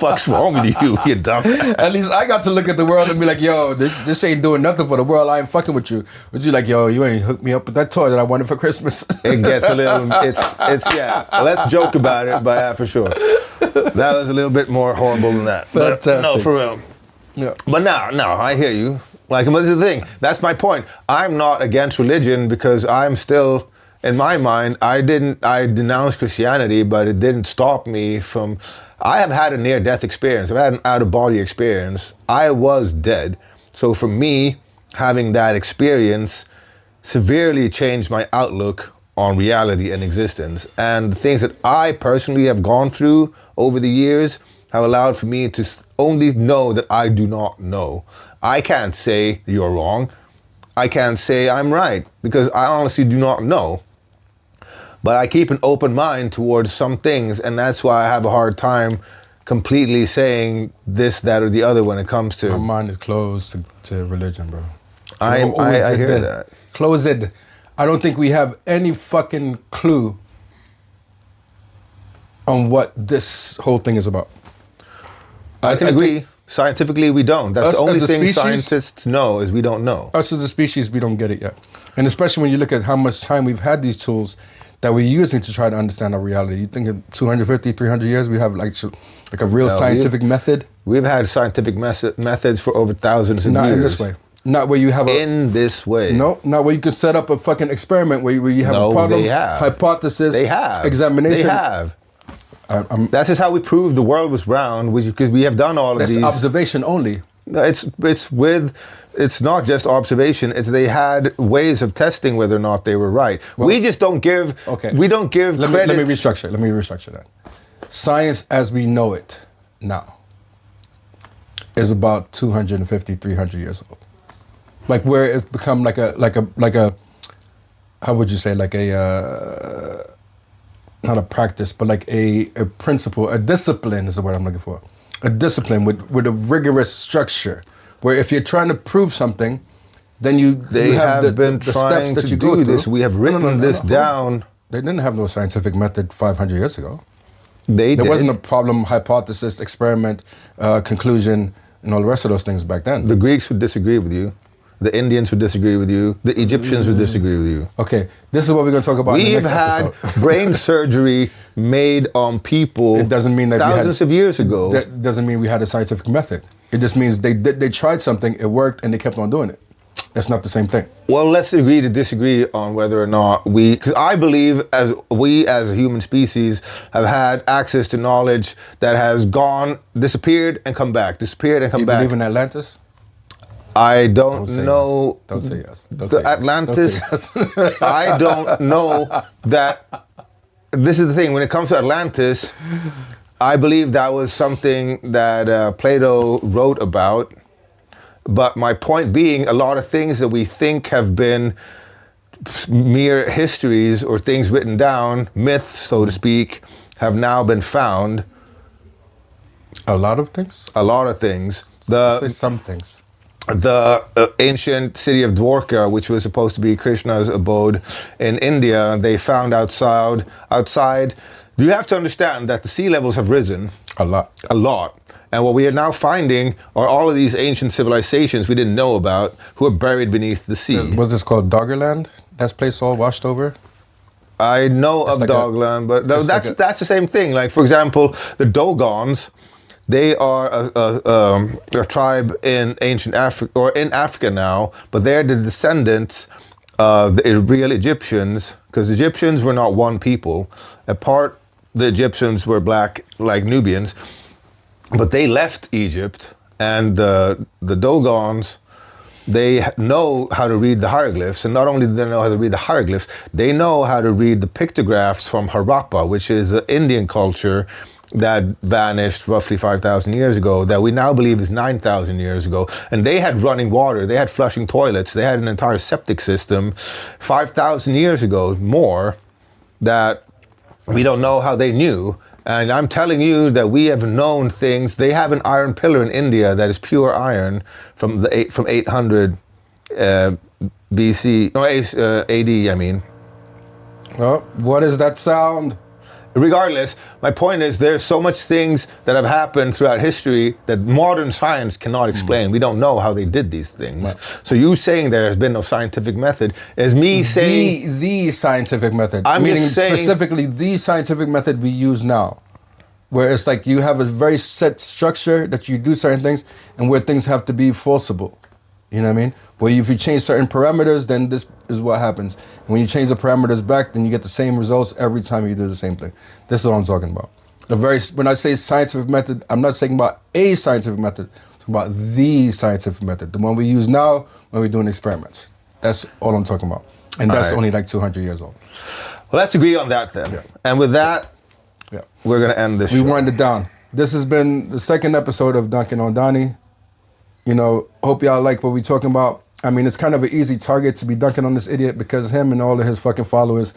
Fuck's wrong with you, you dumb. At least I got to look at the world and be like, yo, this ain't doing nothing for the world. I ain't fucking with you. But you like, yo, you ain't hooked me up with that toy that I wanted for Christmas. It gets a little, it's yeah. Let's joke about it, but yeah, for sure. That was a little bit more horrible than that. But Fantastic. no, for real. Yeah. But no, I hear you. Like, but this is the thing. That's my point. I'm not against religion because I'm still, in my mind, I denounced Christianity, but it didn't stop me from, I have had a near-death experience. I've had an out-of-body experience. I was dead. So for me, having that experience severely changed my outlook on reality and existence. And the things that I personally have gone through over the years have allowed for me to only know that I do not know. I can't say you're wrong. I can't say I'm right, because I honestly do not know. But I keep an open mind towards some things, and that's why I have a hard time completely saying this, that, or the other when it comes to. My mind is closed to religion, bro. I hear that. Closed. I don't think we have any fucking clue on what this whole thing is about. I can agree. Scientifically, we don't. That's Us the only as a thing species- scientists know is we don't know. Us as a species, we don't get it yet. And especially when you look at how much time we've had these tools that we're using to try to understand our reality. You think in 250, 300 years, we have like a real scientific method? We've had scientific methods for over thousands of Not years. in this way. Not where you have In this way. No, not where you can set up a fucking experiment where you have a problem, they have. hypothesis, They have. examination. They have. That's just how we proved the world was round, because we have done all of That's these. observation only. No, it's not just observation. It's they had ways of testing whether or not they were right. Well, we just don't give. Okay. We don't give credit. Let me restructure that. Science as we know it now is about 250, 300 years old. Like where it's become like a how would you say, like a not a practice, but like a principle, a discipline is the word I'm looking for. A discipline with a rigorous structure, where if you're trying to prove something, then you have the steps that you go through. We have written this down. They didn't have no scientific method 500 years ago. There wasn't a problem, hypothesis, experiment, conclusion, and all the rest of those things back then. The Greeks would disagree with you. The Indians would disagree with you. The Egyptians would disagree with you. Okay, this is what we're going to talk about in the We've next had episode. brain surgery made on people It doesn't mean that thousands of years ago. That doesn't mean we had a scientific method. It just means they tried something, it worked, and they kept on doing it. That's not the same thing. Well, let's agree to disagree on whether or not because I believe we as a human species have had access to knowledge that has disappeared and come back, disappeared and come You back. believe in Atlantis? I don't know. Don't say yes. Don't The say yes. Atlantis. Don't say yes. I don't know that. This is the thing. When it comes to Atlantis, I believe that was something that Plato wrote about. But my point being, a lot of things that we think have been mere histories or things written down, myths, so to speak, have now been found. A lot of things? A lot of things. Say some things. The ancient city of Dwarka, which was supposed to be Krishna's abode in India, they found outside. You have to understand that the sea levels have risen. A lot. A lot. And what we are now finding are all of these ancient civilizations we didn't know about who are buried beneath the sea. Was this called Doggerland? That place all washed over? I know of like Dogland, but no, that's the same thing. Like, for example, the Dogons, they are a tribe in ancient Africa, or in Africa now, but they're the descendants of the real Egyptians, because Egyptians were not one people. The Egyptians were black, like Nubians, but they left Egypt, and the Dogons, they know how to read the hieroglyphs, and not only do they know how to read the hieroglyphs, they know how to read the pictographs from Harappa, which is an Indian culture that vanished roughly 5,000 years ago, that we now believe is 9,000 years ago. And they had running water, they had flushing toilets, they had an entire septic system 5,000 years ago, more, that we don't know how they knew. And I'm telling you that we have known things. They have an iron pillar in India that is pure iron from 800 BC, no, AD, I mean. Oh, what is that sound? Regardless, my point is there's so much things that have happened throughout history that modern science cannot explain. We don't know how they did these things. Right. So you saying there has been no scientific method is me saying... The scientific method. I'm meaning just saying, specifically the scientific method we use now. Where it's like you have a very set structure that you do certain things and where things have to be forcible. You know what I mean? Where if you change certain parameters, then this is what happens. And when you change the parameters back, then you get the same results every time you do the same thing. This is what I'm talking about. When I say scientific method, I'm not saying about a scientific method. I'm talking about the scientific method, the one we use now when we're doing experiments. That's all I'm talking about. And that's only like 200 years old. Well, let's agree on that then. Yeah. And with that, we're going to end this show. We wind it down. This has been the second episode of DunkinOnDonnie. You know, hope y'all like what we're talking about. I mean, it's kind of an easy target to be dunking on this idiot because him and all of his fucking followers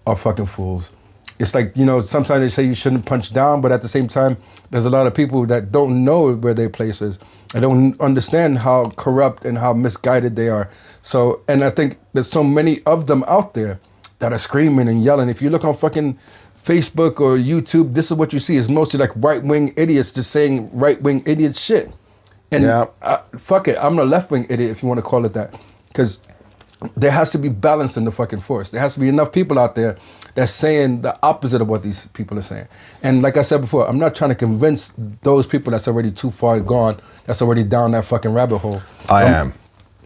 are fucking fools. It's like, you know, sometimes they say you shouldn't punch down, but at the same time, there's a lot of people that don't know where their place is. I don't understand how corrupt and how misguided they are. So, and I think there's so many of them out there that are screaming and yelling. If you look on fucking Facebook or YouTube, this is what you see. It's mostly like right-wing idiots just saying right-wing idiot shit. And fuck it, I'm a left-wing idiot if you want to call it that. Because there has to be balance in the fucking force. There has to be enough people out there that's saying the opposite of what these people are saying. And like I said before, I'm not trying to convince those people that's already too far gone, that's already down that fucking rabbit hole. I am.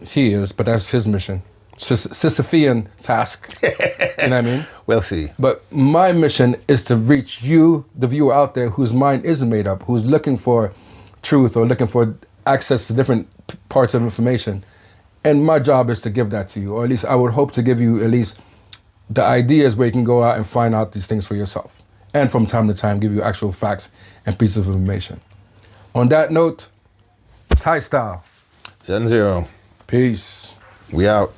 He is, but that's his mission. Sisyphean task. You know what I mean? We'll see. But my mission is to reach you, the viewer out there, whose mind isn't made up, who's looking for truth or looking for access to different parts of information. And my job is to give that to you, or at least I would hope to give you at least the ideas where you can go out and find out these things for yourself. And from time to time, give you actual facts and pieces of information. On that note, Thai style. zenZero. Peace. We out.